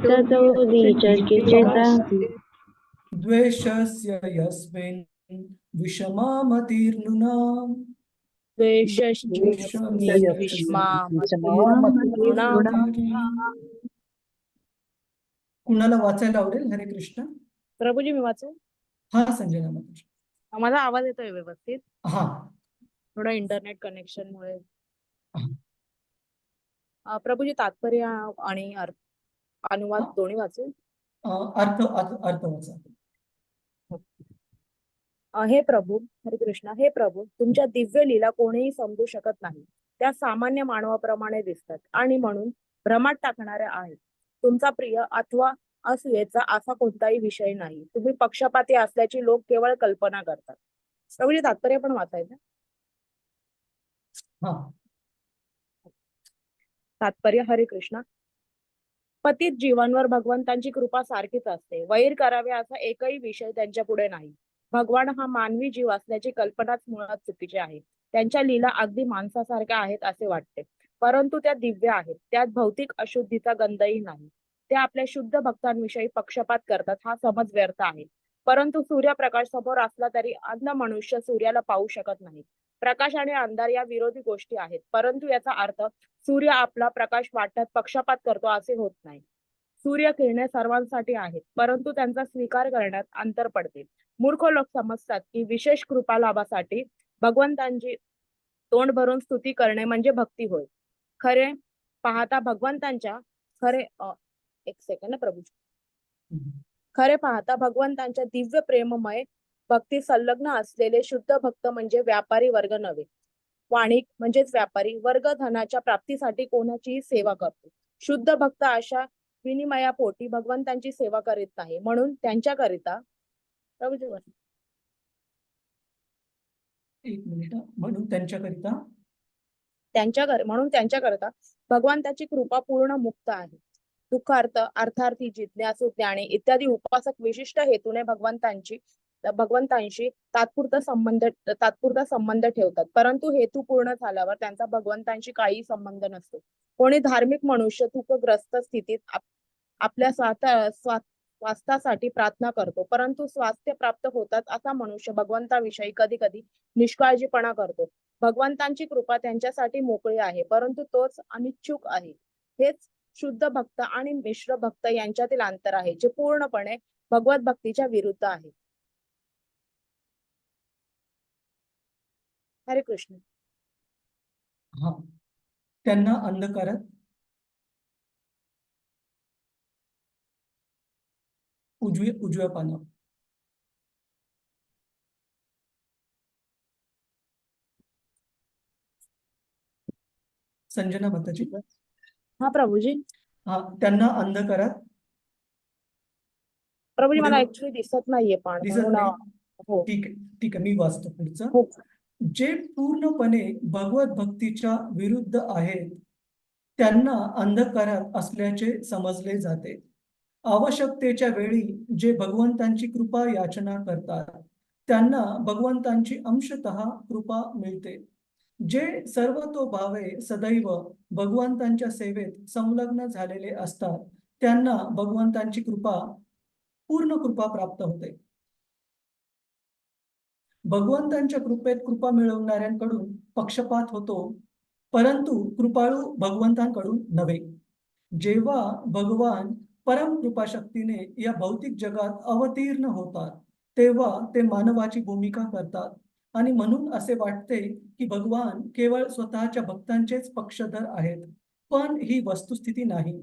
ततो विचकित्सित द्वेषस्य यस्मिन् विषमामतिर्नृणाम् कुणाला वाचायला आवडेल? हरे कृष्ण. प्रभूजी मी वाचू? हा संजना माताजी. माझा आवाज येतोय व्यवस्थित? हा. थोडं इंटरनेट कनेक्शन मुळे. प्रभूजी तात्पर्य आणि अनुवाद दोन्ही वाचू? अर्थ वाचा. हे प्रभू, हरे कृष्ण. हे प्रभू, तुमच्या दिव्य लीला कोणीही समजू शकत नाही. त्या सामान्य मानवाप्रमाणे दिसतात आणि म्हणून भ्रमात टाकणाऱ्या आहेत. तुमचा प्रिय अथवा असूयेचा असा कोणताही विषय नाही. तुम्ही पक्षपाती असल्याची लोक केवळ कल्पना करतात. प्रभूजी तात्पर्य पण वाचायचं? हा. तात्पर्य. हरे कृष्ण. पतित जीवांवर भगवंतांची कृपा सारखीच असते. वैर करावे असा एकही विषय त्यांच्या पुढे नाही. भगवान हा मानवी जीव असल्याची कल्पनाच मुळात चुकीची आहे. त्यांच्या लीला अगदी माणसासारख्या आहेत असे वाटते, परंतु त्या दिव्य आहेत. त्यात भौतिक अशुद्धीचा गंधही नाही. ते आपल्या शुद्ध भक्तांविषयी पक्षपात करतात हा समज व्यर्थ आहे. परंतु सूर्यप्रकाश समोर असला तरी अंध मनुष्य सूर्याला पाहू शकत नाही. प्रकाश आणि अंधार या विरोधी गोष्टी आहेत, परंतु याचा अर्थ सूर्य आपला प्रकाश वाटण्यात पक्षपात करतो असे होत नाही. सूर्य किरणे सर्वांसाठी आहेत, परंतु त्यांचा स्वीकार करण्यात अंतर पडते. मूर्ख लोक समजतात की विशेष कृपा लाभासाठी भगवंतांची तोंड भरून स्तुती करणे म्हणजे भक्ती होय. खरे पाहता भगवंतांच्या दिव्य प्रेममय भक्ती संलग्न असलेले शुद्ध भक्त म्हणजे व्यापारी वर्ग नव्हे. वाणिक म्हणजेच व्यापारी वर्ग धनाच्या प्राप्तीसाठी कोणाचीही सेवा करतो. शुद्ध भक्त अशा विनिमयापोटी भगवंतांची सेवा करीत नाही. म्हणून त्यांच्याकरिता एक मिनिट. म्हणून त्यांच्याकरिता भगवंताची कृपा पूर्ण मुक्त आहे. दुःखार्थ, अर्थार्थी, जिज्ञासू, ज्ञानी इत्यादी उपासक विशिष्ट हेतूने भगवंतांशी तात्पुरता संबंध ठेवतात, परंतु हेतू पूर्ण झाल्यावर त्यांचा भगवंतांशी काही संबंध नसतो. कोणी धार्मिक मनुष्य दुःखग्रस्त स्थितीत आपल्या स्वास्थ्यासाठी प्रार्थना करतो, परंतु स्वास्थ्य प्राप्त होतात असा मनुष्य भगवंताविषयी कधी कधी निष्काळजीपणा करतो. भगवंतांची कृपा त्यांच्यासाठी मोकळी आहे, परंतु तोच अनिच्छुक आहे. हेच शुद्ध भक्त आणि मिश्र भक्त यांच्यातील अंतर आहे, जे पूर्णपणे भगवत भक्तीच्या विरुद्ध आहे. हरे कृष्ण. हा. त्यांना अंधकारात उजव्या पानावर. संजना माताजी. हा प्रभूजी. हा. त्यांना अंधकारात. प्रभूजी मला ऍक्च्युली दिसत नाहीये पण. हो. ठीक आहे मी वाचतो पुढचं. हो. जे पूर्णपणे भगवत भक्तीच्या विरुद्ध आहेत त्यांना अंधकारात असल्याचे समजले जाते. आवश्यकतेच्या वेळी जे भगवंतांची कृपा याचना करतात त्यांना भगवंतांची अंशतः कृपा मिळते. जे सर्वतोभावे सदैव भगवंतांच्या सेवेत संलग्न झालेले असतात त्यांना भगवंतांची कृपा, पूर्ण कृपा प्राप्त होते. भगवंतांच्या कृपेत कृपा मिळवणाऱ्यांकडून पक्षपात होतो, परंतु कृपाळू भगवंतांकडून नव्हे. जेव्हा भगवान परम कृपा शक्तीने या भौतिक जगात अवतीर्ण होतात, तेव्हा ते मानवाची भूमिका करतात आणि म्हणून असे वाटते की भगवान केवळ स्वतःच्या भक्तांचेच पक्षधर आहेत. पण ही वस्तुस्थिती नाही.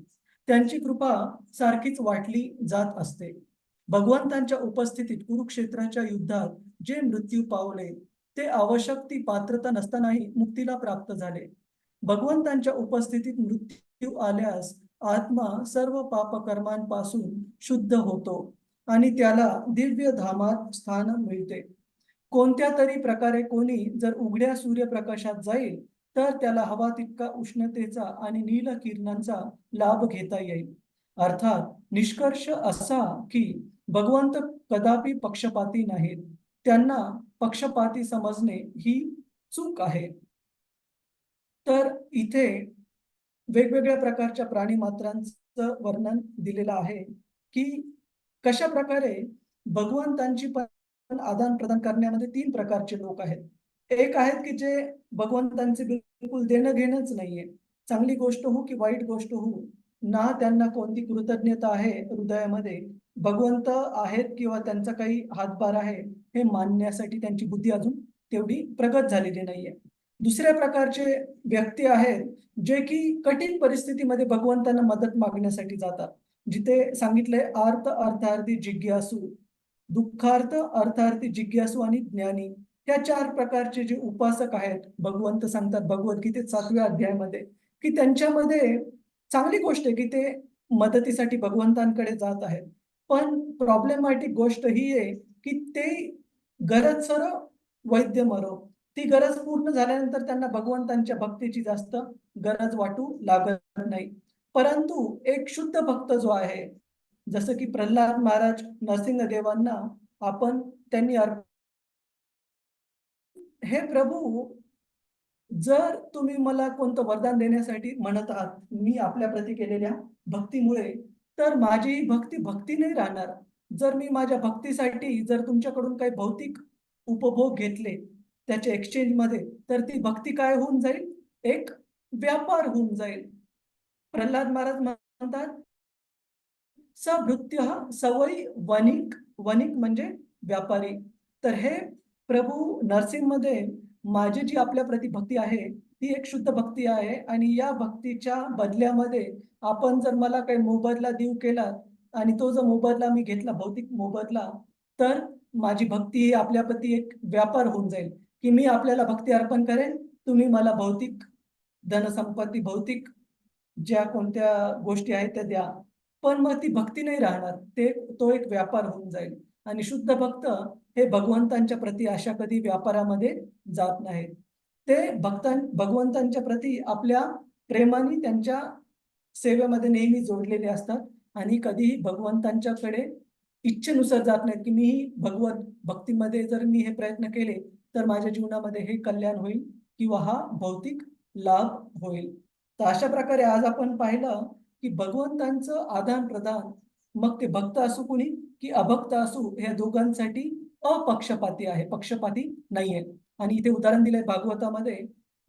त्यांची कृपा सारखीच वाटली जात असते. भगवंतांच्या उपस्थितीत कुरुक्षेत्राच्या युद्धात जे मृत्यू पावले ते आवश्यक ती पात्रता नसतानाही मुक्तीला प्राप्त झाले. भगवंतांच्या उपस्थितीत मृत्यू आल्यास आत्मा सर्व पापकर्मांपासून शुद्ध होतो आणि त्याला दिव्य धामात स्थान मिळते. कोणत्या तरी प्रकारे कोणी जर उघड्या सूर्यप्रकाशात जाईल तर त्याला हवा तितका उष्णतेचा आणि नील किरणांचा लाभ घेता येईल. अर्थात निष्कर्ष असा की भगवंत कदापि पक्षपाती नाहीत. त्यांना पक्षपाती समजणे ही चूक आहे. तर इथे वेगवेगळ्या प्रकारच्या प्राणी मात्रांचं वर्णन दिलेलं आहे की कशा प्रकारे भगवंतांची पण आदान प्रदान करण्यामध्ये 3 प्रकारचे लोक आहेत. एक आहेत की जे भगवंतांचे बिलकुल देणं घेणंच नाहीये. चांगली गोष्ट हो की वाईट गोष्ट हो, ना त्यांना कोणती कृतज्ञता आहे हृदयामध्ये. भगवंत आहेत किंवा त्यांचा काही हातभार आहे हे मानण्यासाठी त्यांची बुद्धी अजून तेवढी प्रगत झालेली नाहीये. दुसऱ्या प्रकारचे व्यक्ती आहेत जे की कठीण परिस्थितीमध्ये भगवंतांना मदत मागण्यासाठी जातात. जिथे सांगितलंय आर्त अर्थार्थी जिज्ञासू, दुःखार्थ अर्थार्थी जिज्ञासू आणि ज्ञानी. त्या 4 प्रकारचे जे उपासक आहेत, भगवंत सांगतात भगवद्गीतेत 7व्या अध्यायामध्ये की त्यांच्यामध्ये चांगली गोष्ट आहे की ते मदतीसाठी भगवंतांकडे जात आहेत. पण प्रॉब्लेमॅटिक गोष्ट ही आहे की ते गरज सर वैद्य मरो. ती गरज पूर्ण झाल्यानंतर त्यांना भगवंतांच्या भक्तीची जास्त गरज वाटू लागत नाही. परंतु एक शुद्ध भक्त जो आहे, जसं की प्रल्हाद महाराज नरसिंहदेवांना आपण त्यांनी हे प्रभू, जर तुम्ही मला कोणतं वरदान देण्यासाठी म्हणत आहात, मी आपल्या प्रती केलेल्या भक्तीमुळे, तर माझी भक्ती भक्ती नाही राहणार. जर मी माझ्या भक्तीसाठी जर तुमच्याकडून काही भौतिक उपभोग घेतले त्याच्या एक्सचेंजमध्ये, तर ती भक्ती काय होऊन जाईल? एक व्यापार होऊन जाईल. प्रल्हाद महाराज म्हणतात, सभृत्य सवयी वणिक, वणिक म्हणजे व्यापारी. तर हे प्रभू नरसिंहमध्ये माझी जी आपल्या प्रती भक्ती आहे ती एक शुद्ध भक्ती आहे आणि या भक्तीच्या बदल्यामध्ये आपण जर मला काही मोबदला देऊ केला आणि तो जर मोबदला मी घेतला भौतिक मोबदला, तर माझी भक्ती ही आपल्या प्रती एक व्यापार होऊन जाईल की मी आपल्याला भक्ती अर्पण करेन, तुम्ही मला भौतिक धनसंपत्ती, भौतिक ज्या कोणत्या गोष्टी आहेत त्या द्या. पण मग ती भक्ती नाही राहणार, तो एक व्यापार होऊन जाईल. आणि शुद्ध भक्त हे भगवंतांच्या प्रती अशा कधी व्यापारामध्ये जात नाहीत. ते भगवंतांच्या प्रती आपल्या प्रेमाने त्यांच्या सेवेमध्ये नेहमी जोडलेले असतात आणि कधीही भगवंतांच्याकडे इच्छेनुसार जात नाहीत की मी भगवत भक्तीमध्ये जर मी हे प्रयत्न केले तर माझ्या जीवनामध्ये हे कल्याण होईल किंवा हा भौतिक लाभ होईल. तर अशा प्रकारे आज आपण पाहिलं की भगवंतांचं आदान प्रदान, मग ते भक्त असू कुणी की अभक्त असू, या दोघांसाठी अपक्षपाती आहे, पक्षपाती नाहीये. आणि इथे उदाहरण दिलंय भागवतामध्ये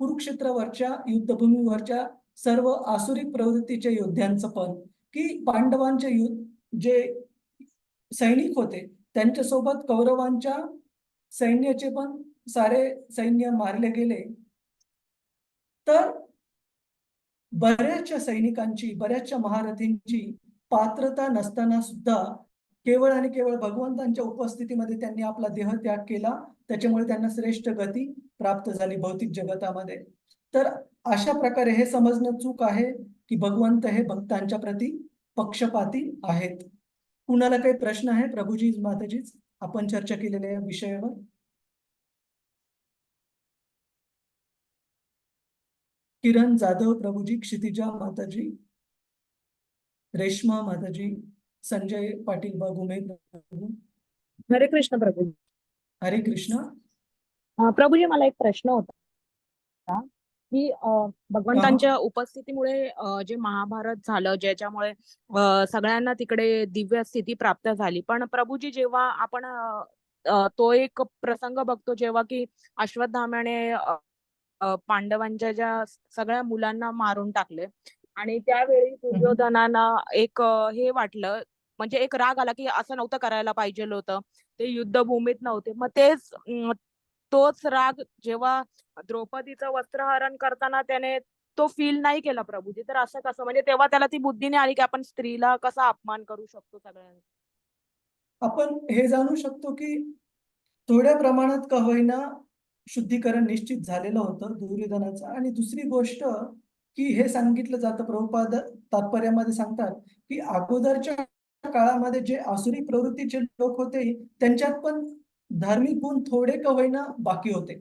कुरुक्षेत्रावरच्या युद्धभूमीवरच्या सर्व आसुरिक प्रवृत्तीच्या योद्ध्यांचं पण, की पांडवांचे जे सैनिक होते त्यांच्यासोबत कौरवांच्या सैन्याचे पण सारे सैन्य मारले गेले. तर बऱ्याचशा सैनिकांची, बऱ्याचशा महारथींची पात्रता नसताना सुद्धा केवळ आणि केवळ भगवंतांच्या उपस्थितीमध्ये त्यांनी आपला देहत्याग केला. त्याच्यामुळे त्यांना श्रेष्ठ गती प्राप्त झाली भौतिक जगतामध्ये. तर अशा प्रकारे हे समजणं चूक आहे की भगवंत हे भक्तांच्या प्रती पक्षपाती आहेत. कुणाला काही प्रश्न आहे? प्रभूजी, माताजीच आपण चर्चा केलेल्या या विषयावर. किरण जाधव प्रभूजी, क्षितिजा माताजी, रेश्मा माताजी, संजय पाटील बागुमे प्रभू. हरे कृष्ण प्रभू. हरे कृष्ण. प्रभूजी, मला एक प्रश्न होता की भगवंतांच्या उपस्थितीमुळे जे महाभारत झालं, ज्याच्यामुळे सगळ्यांना तिकडे दिव्य स्थिती प्राप्त झाली. पण प्रभूजी, जेव्हा आपण तो एक प्रसंग बघतो, जेव्हा की अश्वत्थाम्याने पांडवांच्या ज्या सगळ्या मुलांना मारून टाकले आणि त्यावेळी दुर्योधनाला एक हे वाटलं, म्हणजे एक राग आला की असं नव्हतं करायला पाहिजे होतं, ते युद्धभूमीत नव्हते. मग तेच तोच राग जेव्हा द्रौपदीचं वस्त्रहरण करताना त्याने तो फील नाही केला प्रभूजी, तर असं कसं, म्हणजे तेव्हा त्याला ती बुद्धी नाही आली की आपण स्त्रीला कसा अपमान करू शकतो सगळ्यांना. आपण हे जाणू शकतो की थोड्या प्रमाणात का होईना शुद्धीकरण निश्चित झालेलं होतं दुर्योधनाचं. आणि दुसरी गोष्ट की हे सांगितलं जातं, प्रभुपाद तात्पर्यामध्ये सांगतात की अगोदरच्या काळामध्ये जे आसुरी प्रवृत्तीचे लोक होते त्यांच्यात पण धार्मिक गुण थोडे का होईना बाकी होते.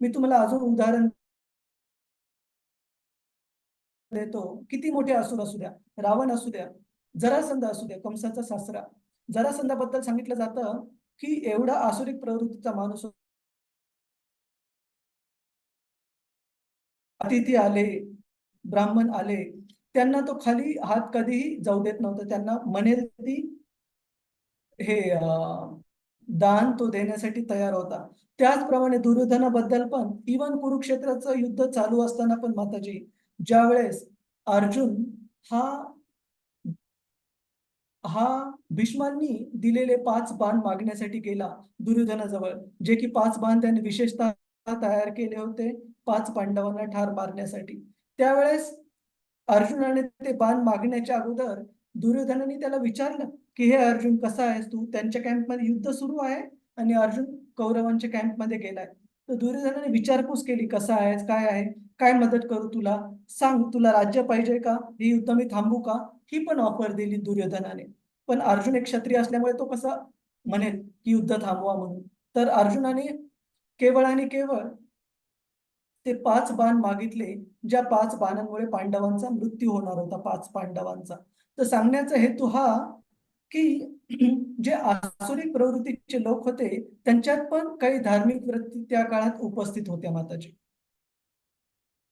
मी तुम्हाला अजून उदाहरण देतो. किती मोठे असुर असू द्या, रावण असू द्या, जरासंध असू द्या, कंसाचा सासरा, जरासंधाबद्दल सांगितलं जातं की एवढा आसुरिक प्रवृत्तीचा माणूस, अतिथी आले, ब्राह्मण आले, त्यांना तो खाली हात कधीही जाऊ देत नव्हता. त्यांना म्हणेल ती हे दान तो देण्यासाठी तयार होता. त्याचप्रमाणे दुर्योधनाबद्दल पण इवन कुरुक्षेत्राचं युद्ध चालू असताना पण माताजी, ज्यावेळेस अर्जुन हा हा भीष्मांनी दिलेले 5 बाण मागण्यासाठी गेला दुर्योधनाजवळ, जे की 5 बाण त्यांनी विशेषतः तयार केले होते 5 पांडवांना ठार मारण्यासाठी. त्यावेळेस अर्जुनाने ते बाण मागण्याच्या अगोदर दुर्योधनाने त्याला विचारलं की हे अर्जुन, कसा आहेस तू? त्यांच्या कॅम्पमध्ये युद्ध सुरू आहे आणि अर्जुन कौरवांच्या कॅम्पमध्ये गेलाय. तर दुर्योधनाने विचारपूस केली, कसा आहेस, काय आहे, काय मदत करू तुला, सांग, तुला राज्य पाहिजे का, हे युद्ध मी थांबू का? ही पण ऑफर दिली दुर्योधनाने. पण अर्जुन एक क्षत्रिय असल्यामुळे तो कसा म्हणेल की युद्ध थांबवा म्हणून. तर अर्जुनाने केवळ आणि केवळ ते 5 बाण मागितले, ज्या 5 बाणांमुळे पांडवांचा मृत्यू होणार होता, 5 पांडवांचा. तर सांगण्याचा हेतू हा की जे आसुरिक प्रवृत्तीचे लोक होते त्यांच्यात पण काही धार्मिक वृत्ती त्या काळात उपस्थित होत्या माताजी.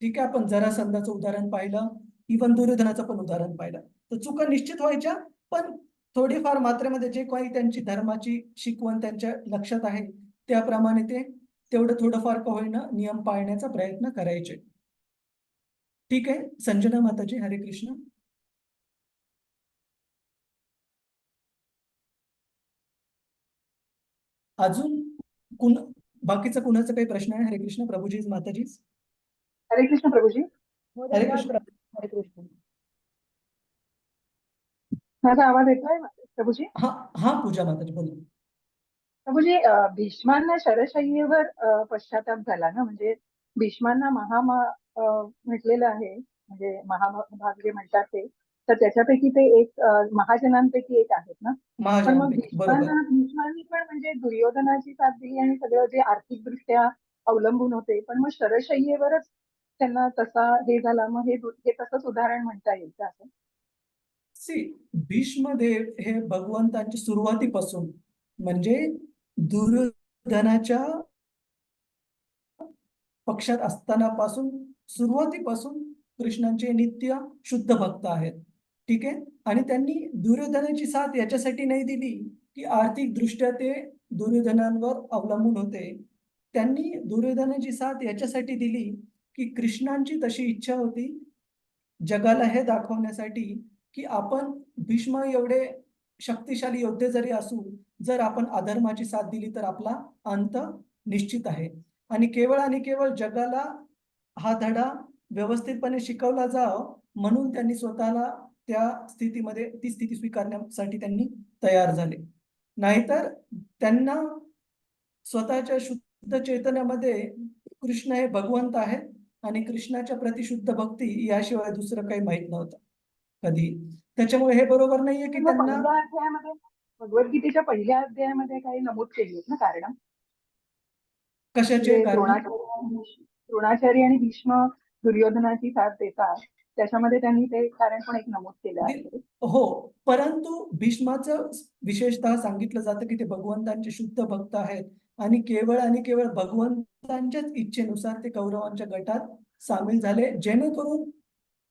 ठीक आहे, आपण जरासंधाचं उदाहरण पाहिलं, इवन दुर्योधनाचं पण उदाहरण पाहिलं. तर चुका निश्चित व्हायच्या, पण थोडीफार मात्रेमध्ये जे काही त्यांची धर्माची शिकवण त्यांच्या लक्षात आहे त्याप्रमाणे ते तेवढं थोडंफार का होईना नियम पाळण्याचा प्रयत्न करायचे. ठीक आहे, संजना माताजी, हरे कृष्ण. अजून कुण बाकीचा कुणाचा काही प्रश्न आहे? हरे कृष्ण प्रभूजी, माताजी. हरे कृष्ण प्रभूजी. हो, हरे धन्यवाद कृष्ण. प्रभू. हरे कृष्ण. माझा आवाज येतोय प्रभूजी? हा हा, पूजा माताजी बोला. प्रभूजी, भीष्मांना शरशय्येवर पश्चाताप झाला ना, म्हणजे भीष्मांना म्हटलेलं आहे, म्हणजे महाभाग जे म्हणतात ते, तर त्याच्यापैकी ते एक महाजनांपैकी एक आहेत ना. पण मग महाजनांपैकी बरोबर. भीष्मांनी पण म्हणजे दुर्योधनाची साथ दिली आणि सगळं जे आर्थिकदृष्ट्या अवलंबून होते, पण मग शरशय्येवरच त्यांना तसा हे झाला. मग हे तसंच उदाहरण म्हणता येईल का असं? सी, भीष्मदेव हे भगवंतांच्या सुरुवातीपासून, म्हणजे दुर्योधनाच्या पक्षात असताना पासून, सुरुवातीपासून कृष्णांचे नित्य शुद्ध भक्त आहेत. ठीक आहे, आणि त्यांनी दुर्योधनाची साथ याच्यासाठी नाही दिली की आर्थिक दृष्ट्या ते दुर्योधनांवर अवलंबून होते. त्यांनी दुर्योधनाची साथ याच्यासाठी दिली की कृष्णांची तशी इच्छा होती जगाला हे दाखवण्यासाठी की आपण भीष्म एवढे शक्तिशाली योद्धे जरी असू, जर आपण अधर्माची साथ दिली तर आपला अंत निश्चित आहे. आणि केवळ जगाला हा धडा व्यवस्थितपणे शिकवला जावं म्हणून त्यांनी स्वतःला त्या स्थितीमध्ये, ती स्थिती स्वीकारण्यासाठी त्यांनी तयार झाले. नाहीतर त्यांना स्वतःच्या शुद्ध चैतन्यामध्ये कृष्ण हे भगवंत आहेत आणि कृष्णाच्या प्रति शुद्ध भक्ती याशिवाय दुसरं काही माहित नव्हतं कधी. त्याच्यामुळे हे बरोबर नाहीये की मग त्यांना पहिल्या अध्यायामध्ये, भगवद्गीतेच्या पहिल्या अध्यायामध्ये काही नमूद केली आहेत ना कारण, कशाचे म्हणजे कारण. द्रोणाचार्य आणि भीष्म दुर्योधनाची साथ देतात, त्याच्यामध्ये त्यांनी ते कारण पण एक नमूद केलं आहे. हो, परंतु भीष्माचं विशेषतः सांगितलं जातं की ते भगवंतांचे शुद्ध भक्त आहेत आणि केवळ भगवंतांच्याच इच्छेनुसार ते कौरवांच्या गटात सामील झाले, जेणेकरून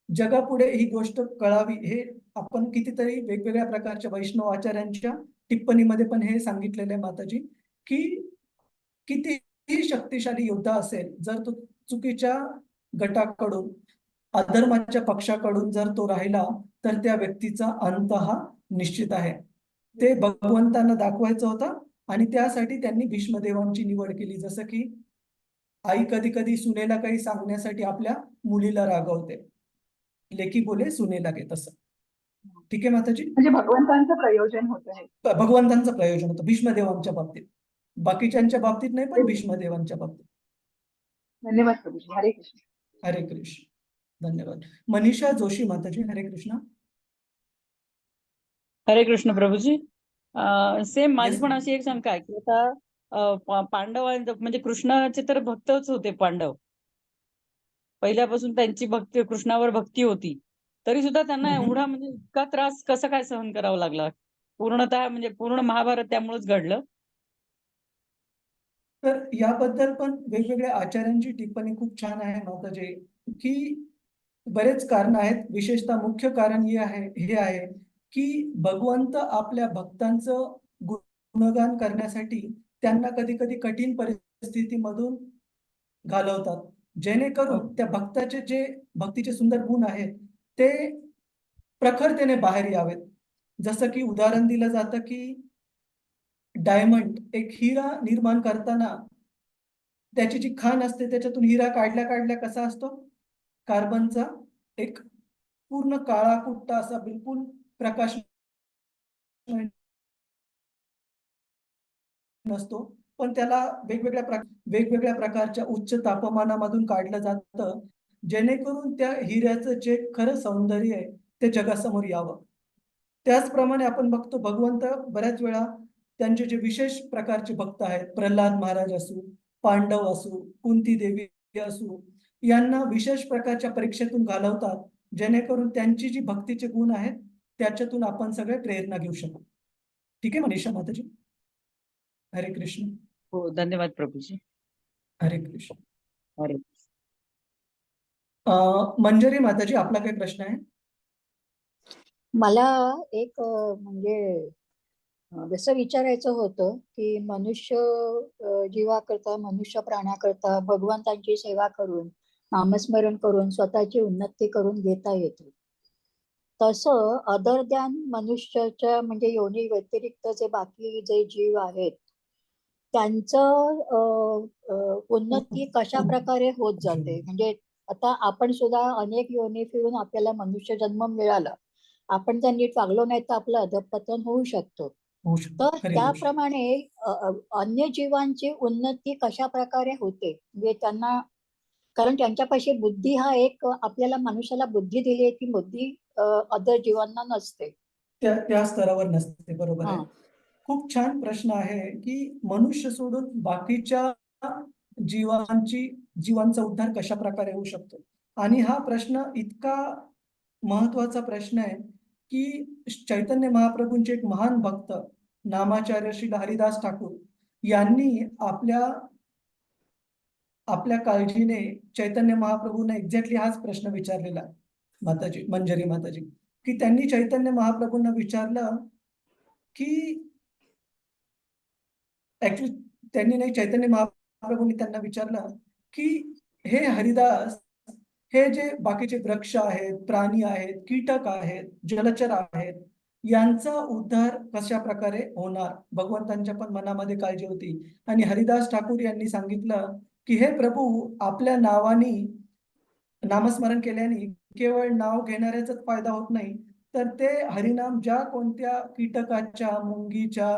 जगापुढे ही गोष्ट कळावी. हे आपण कितीतरी वेगवेगळ्या प्रकारच्या वैष्णव आचार्यांच्या टिप्पणीमध्ये पण हे सांगितलेले आहे माताजी, की कितीही शक्तिशाली योद्धा असेल, जर तो चुकीच्या गटाकडून, अधर्माच्या पक्षाकडून जर तो राहिला, तर त्या व्यक्तीचा अंत हा निश्चित आहे. ते भगवंतांना दाखवायचं होतं आणि त्यासाठी त्यांनी भीष्मदेवांची निवड केली. जसं की आई कधी कधी सुनेला काही सांगण्यासाठी आपल्या मुलीला रागवते, लेकी बोले सुनेला गे, तसं. ठीक आहे माताजी. म्हणजे भगवंतांचं प्रयोजन होत आहे. भगवंतांचं प्रयोजन होतं भीष्मदेवांच्या बाबतीत, बाकीच्यांच्या बाबतीत नाही, पण भीष्मदेवांच्या बाबतीत. धन्यवाद प्रभूजी. हरे कृष्ण. हरे कृष्ण. धन्यवाद. मनीषा जोशी माताजी, हरे कृष्ण. हरे कृष्ण प्रभूजी. सेम माझी Yes, पण ma'am. अशी एक शंका आहे की आता पांडवांचं म्हणजे कृष्णाचे तर भक्तच होते पांडव, पहिल्यापासून त्यांची भक्ती, कृष्णावर भक्ती होती, तरी सुद्धा त्यांना एवढा म्हणजे इतका त्रास कसा काय सहन करावा लागला? पूर्णतः म्हणजे पूर्ण महाभारत त्यामुळेच घडलं. तर याबद्दल पण वेगवेगळ्या आचार्यांची टिप्पणी खूप छान आहे माताजी, की बरेच कारण आहेत. विशेषतः मुख्य कारण हे आहे की भगवंत आपल्या भक्तांचं गुणगान करण्यासाठी त्यांना कधी कधी कठीण परिस्थितीमधून घालवतात, जेणेकरून त्या भक्ताचे जे भक्तीचे सुंदर गुण आहेत ते प्रखरतेने बाहेर यावेत. जसं की उदाहरण दिलं जातं की डायमंड, एक हिरा निर्माण करताना त्याची जी खाण असते त्याच्यातून हिरा काढल्या काढल्या कसा असतो, कार्बनचा एक पूर्ण काळा कुट्टा असा बिलकुल प्रकाश नसतो, पण त्याला वेगवेगळ्या प्रकारच्या उच्च तापमानामधून काढलं जातं, जेणेकरून त्या हिऱ्याचं जे खरं सौंदर्य आहे ते जगासमोर यावं. त्याचप्रमाणे आपण बघतो भगवंत बऱ्याच वेळा त्यांचे जे विशेष प्रकारचे भक्त आहेत, प्रल्हाद महाराज असू, पांडव असू, कुंती देवी असू, यांना विशेष प्रकारच्या परीक्षेतून घालवतात, जेणेकरून त्यांची जी भक्तीचे गुण आहेत त्याच्यातून आपण सगळे प्रेरणा घेऊ शकू. ठीक आहे मनीषा माताजी. हरे कृष्ण. हो, धन्यवाद प्रभूजी. हरे कृष्ण. हरे. मंजरी माताजी, आपला काही प्रश्न आहे? मला एक म्हणजे जसं विचारायचं होतं की मनुष्य जीवाकरता, मनुष्य प्राण्याकरता भगवंतांची सेवा करून, नामस्मरण करून स्वतःची उन्नती करून घेता येते. तसं अदर दॅन मनुष्याच्या म्हणजे योनी व्यतिरिक्त जे बाकी जे जीव आहेत त्यांचं उन्नती कशा प्रकारे होत जाते? म्हणजे आता आपण सुद्धा अनेक योनी फिरून आपल्याला मनुष्य जन्म मिळाला, आपण जर नीट वागलो नाही तर आपलं अधःपतन होऊ शकतं. होऊ शकतो. तर खरी गोष्ट. त्याप्रमाणे अन्य जीवांची उन्नती कशा प्रकारे होते? म्हणजे त्यांना, कारण त्यांच्यापाशी बुद्धी हा एक आपल्याला मनुष्याला बुद्धी दिली आहे, ती बुद्धी अदर जीवांना नसते. त्या स्तरावर नसते. बरोबर आहे. हा. खूप छान प्रश्न आहे की मनुष्य सोडून बाकीच्या जीवांचा उद्धार कशा प्रकारे होऊ शकतो, आणि हा प्रश्न इतका महत्वाचा प्रश्न आहे की चैतन्य महाप्रभूंचे एक महान भक्त नामाचार्य श्री हरिदास ठाकूर यांनी आपल्या काळजीने चैतन्य महाप्रभूंना एक्झॅक्टली हाच प्रश्न विचारलेला माताजी, मंजरी माताजी, की त्यांनी चैतन्य महाप्रभूंना विचारलं की ऍक्च्युली त्यांनी नाही, चैतन्य महाप्रभूंनी त्यांना विचारलं की हे हरिदास, हे जे बाकीचे वृक्ष आहेत, प्राणी आहेत, कीटक आहेत, जलचर आहेत, यांचा उद्धार कशा प्रकारे होणार? भगवंतांच्या पण मनामध्ये काळजी होती आणि हरिदास ठाकूर यांनी सांगितलं की हे प्रभू, आपल्या नावानी नामस्मरण केल्याने केवळ नाव घेणाऱ्याचाच फायदा होत नाही, तर ते हरिनाम ज्या कोणत्या कीटकाच्या, मुंगीच्या,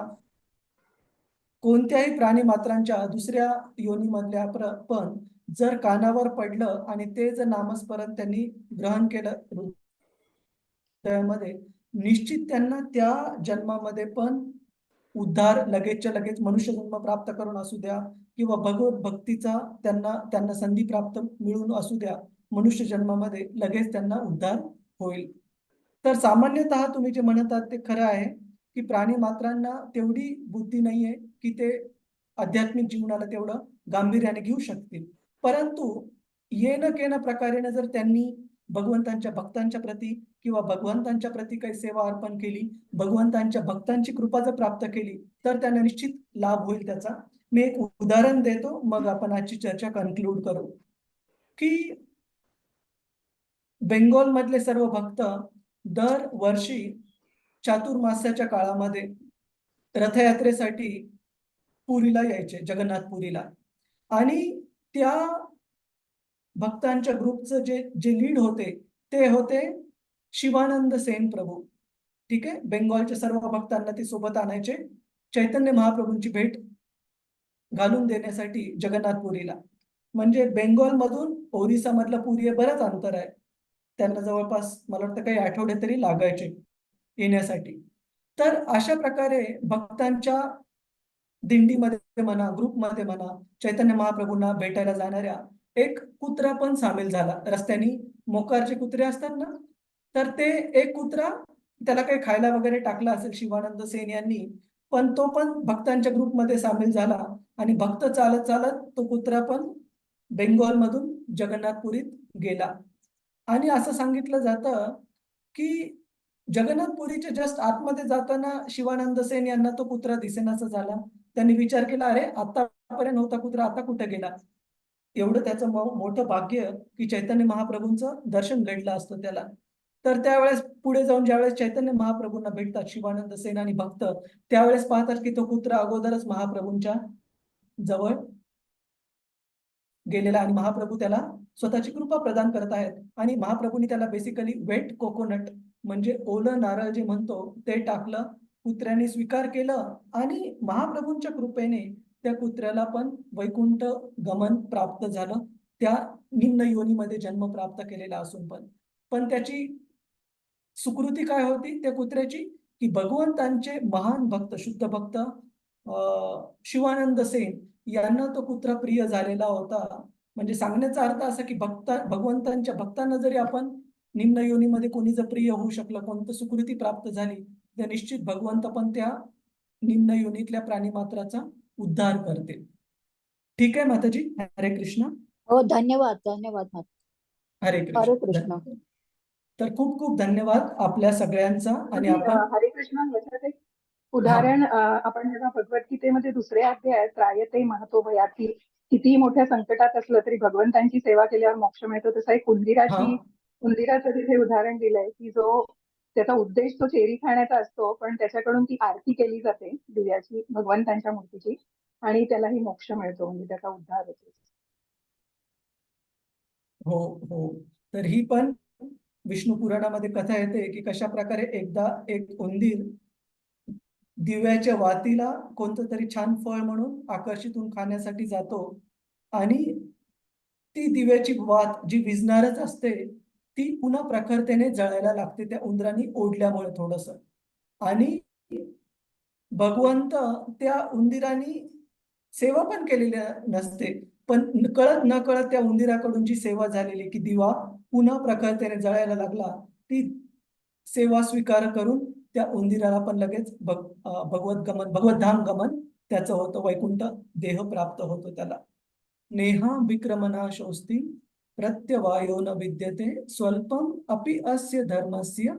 कोणत्याही प्राणी मात्रांच्या दुसऱ्या योनीमधल्या पण जर कानावर पडलं आणि ते जर नामस्मरण त्यांनी ग्रहण केलं हृदयामध्ये, निश्चित त्यांना त्या जन्मामध्ये पण उद्धार लगेचच्या लगेच मनुष्य जन्म प्राप्त करून असू द्या किंवा भगवत भक्तीचा त्यांना संधी प्राप्त मिळून असू द्या, मनुष्य जन्मामध्ये लगेच त्यांना उद्धार होईल. तर सामान्यतः तुम्ही जे म्हणतात ते खरं आहे की प्राणी मात्रांना तेवढी बुद्धी नाहीये की ते आध्यात्मिक जीवनाला तेवढं गांभीर्याने घेऊ शकतील. परंतु येणं केणं प्रकारेनं जर त्यांनी भगवंतांच्या भक्तांच्या प्रती किंवा भगवंतांच्या प्रती काही सेवा अर्पण केली, भगवंतांच्या भक्तांची कृपा जर प्राप्त केली, तर त्यांना निश्चित लाभ होईल त्याचा. मी एक उदाहरण देतो, मग आपण आजची चर्चा कन्क्लूड करू. की बेंगॉल मधले सर्व भक्त दरवर्षी चातुर्मास्याच्या काळामध्ये रथयात्रेसाठी पुरीला यायचे, जगन्नाथपुरीला. आणि त्या भक्तांच्या ग्रुपचं जे जे लीड होते ते होते शिवानंद सेन प्रभू. ठीक आहे, बेंगॉलच्या सर्व भक्तांना ते सोबत आणायचे चैतन्य महाप्रभूंची भेट घालून देण्यासाठी जगन्नाथपुरीला. म्हणजे बेंगॉल मधून ओरिसा मधलं पुरी हे बरंच अंतर आहे, त्यांना जवळपास मला वाटतं काही आठवडे तरी लागायचे येण्यासाठी. तर अशा प्रकारे भक्तांच्या दिंडीमध्ये म्हणा, ग्रुपमध्ये म्हणा, चैतन्य महाप्रभूंना भेटायला जाणाऱ्या एक कुत्रा पण सामील झाला. रस्त्यानी मोकारचे कुत्रे असतात ना, तर ते एक कुत्रा, त्याला काही खायला वगैरे टाकला असेल शिवानंद सेन यांनी, पण तो पण भक्तांच्या ग्रुपमध्ये सामील झाला आणि भक्त चालत चालत तो कुत्रा पण बेंगॉल मधून जगन्नाथपुरीत गेला. आणि असं सांगितलं जातं की जगन्नाथपुरीच्या जस्ट आतमध्ये जाताना शिवानंद सेन यांना तो कुत्रा दिसेनासा झाला. त्यांनी विचार केला, अरे आतापर्यंत होता कुत्रा, आता कुठे गेला? एवढं त्याचं मोठं भाग्य की चैतन्य महाप्रभूंचं दर्शन घडलं असतं त्याला. तर त्यावेळेस पुढे जाऊन ज्यावेळेस चैतन्य महाप्रभूंना भेटतात शिवानंद सेन आणि भक्त, त्यावेळेस पाहतात की तो कुत्रा अगोदरच महाप्रभूंच्या जवळ गेलेला आणि महाप्रभू त्याला स्वतःची कृपा प्रदान करत आहेत. आणि महाप्रभूंनी त्याला बेसिकली वेट कोकोनट म्हणजे ओलं नारळ जे म्हणतो ते टाकलं, कुत्र्याने स्वीकार केलं आणि महाप्रभूंच्या कृपेने त्या कुत्र्याला पण वैकुंठ गमन प्राप्त झालं, त्या निम्न योनीमध्ये जन्म प्राप्त केलेला असून पण त्याची सुकृती काय होती त्या कुत्र्याची, की भगवंतांचे महान भक्त, शुद्ध भक्त शिवानंद सेन यांना तो कुत्रा प्रिय झालेला होता. म्हणजे सांगण्याचा अर्थ असा की भगवंतांच्या भक्तांना जरी आपण निम्न योनीमध्ये कोणी जर प्रिय होऊ शकलं, कोणतं सुकृती प्राप्त झाली, तर निश्चित भगवंत पण त्या निम्न योनीतल्या प्राणी मात्राचा उद्धार करते. ठीक आहे माताजी, हरे कृष्ण. हो, धन्यवाद धन्यवाद माता. हरे हरे कृष्ण. कृष्ण. तर खूप खूप धन्यवाद आपल्या सगळ्यांचा. आणि आपण हरे कृष्ण. याच्यात एक उदाहरण आपण जेव्हा भगवद्गीतेमध्ये दुसऱ्या अध्यायात त्रायते महतो भयाती, कितीही मोठ्या संकटात असलं तरी भगवंतांची सेवा केल्यावर मोक्ष मिळतो, तसं एक उंदीराचं तिथे उदाहरण दिलंय की जो त्याचा उद्देश तो चेरी खाण्याचा असतो, पण त्याच्याकडून ती आरती केली जाते दिव्याची, भगवंतांच्या मूर्तीची, आणि त्यालाही मोक्ष मिळतो, म्हणजे त्याचा उद्धार होतो. हो हो. तर ही पण विष्णू पुराणामध्ये कथा येते की कशा प्रकारे एकदा एक उंदीर दिव्याच्या वातीला कोणतं तरी छान फळ म्हणून आकर्षित होऊन खाण्यासाठी जातो आणि ती दिव्याची वात जी विझणारच असते ती पुन्हा प्रखरतेने जळायला लागते त्या उंदराने ओढल्यामुळे थोडस. आणि भगवंत त्या उंदीराने सेवा पण केलेली नसते, पण कळत न कळत त्या उंदीराकडून जी सेवा झालेली की दिवा पुन्हा प्रखरतेने जळायला लागला, ती सेवा स्वीकार करून त्या उंदीराला पण लगेच भगवत धाम गमन त्याचं होतं, वैकुंठ देह प्राप्त होतो त्याला. नेहा विक्रमनाशोस्ति प्रत्यवायो न विद्यते स्वल्पम अपि अस्य धर्मस्य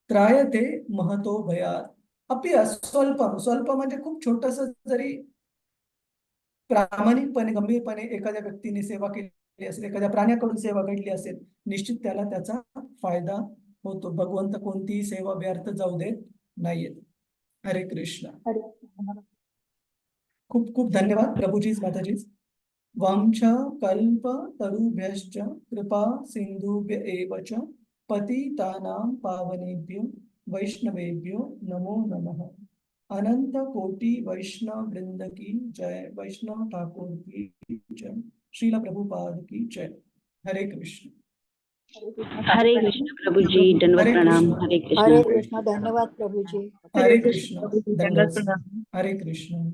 त्रायते महतो भयात. अपि स्वल्पम, स्वल्प म्हणजे खूप छोटस जरी प्रामाणिकपणे गंभीरपणे एखाद्या व्यक्तीने सेवा केली असेल, एखाद्या प्राण्याकडून सेवा घडली असेल, निश्चित त्याला त्याचा फायदा होतो. भगवंत कोणतीही सेवा व्यर्थ जाऊ देत नाहीये. हरे कृष्ण. खूप खूप धन्यवाद प्रभूजीच माताजीच. वंश कल्प तरुभ्यश्च कृपा सिंधुभ्य एव च पतितानां पावनेभ्यो वैष्णवेभ्यो नमो नमः. अनंत कोटि वैष्णव वृंद की जय. वैष्णव ठाकुर की जय. श्रील प्रभुपाद की जय. हरे कृष्ण. हरे कृष्ण प्रभुजी, दंडवत हरे प्रणाम. कृष्ण. हरे कृष्ण. हरे कृष्ण. धन्यवाद प्रभुजी. हरे कृष्ण. धन्यवाद. हरे कृष्ण.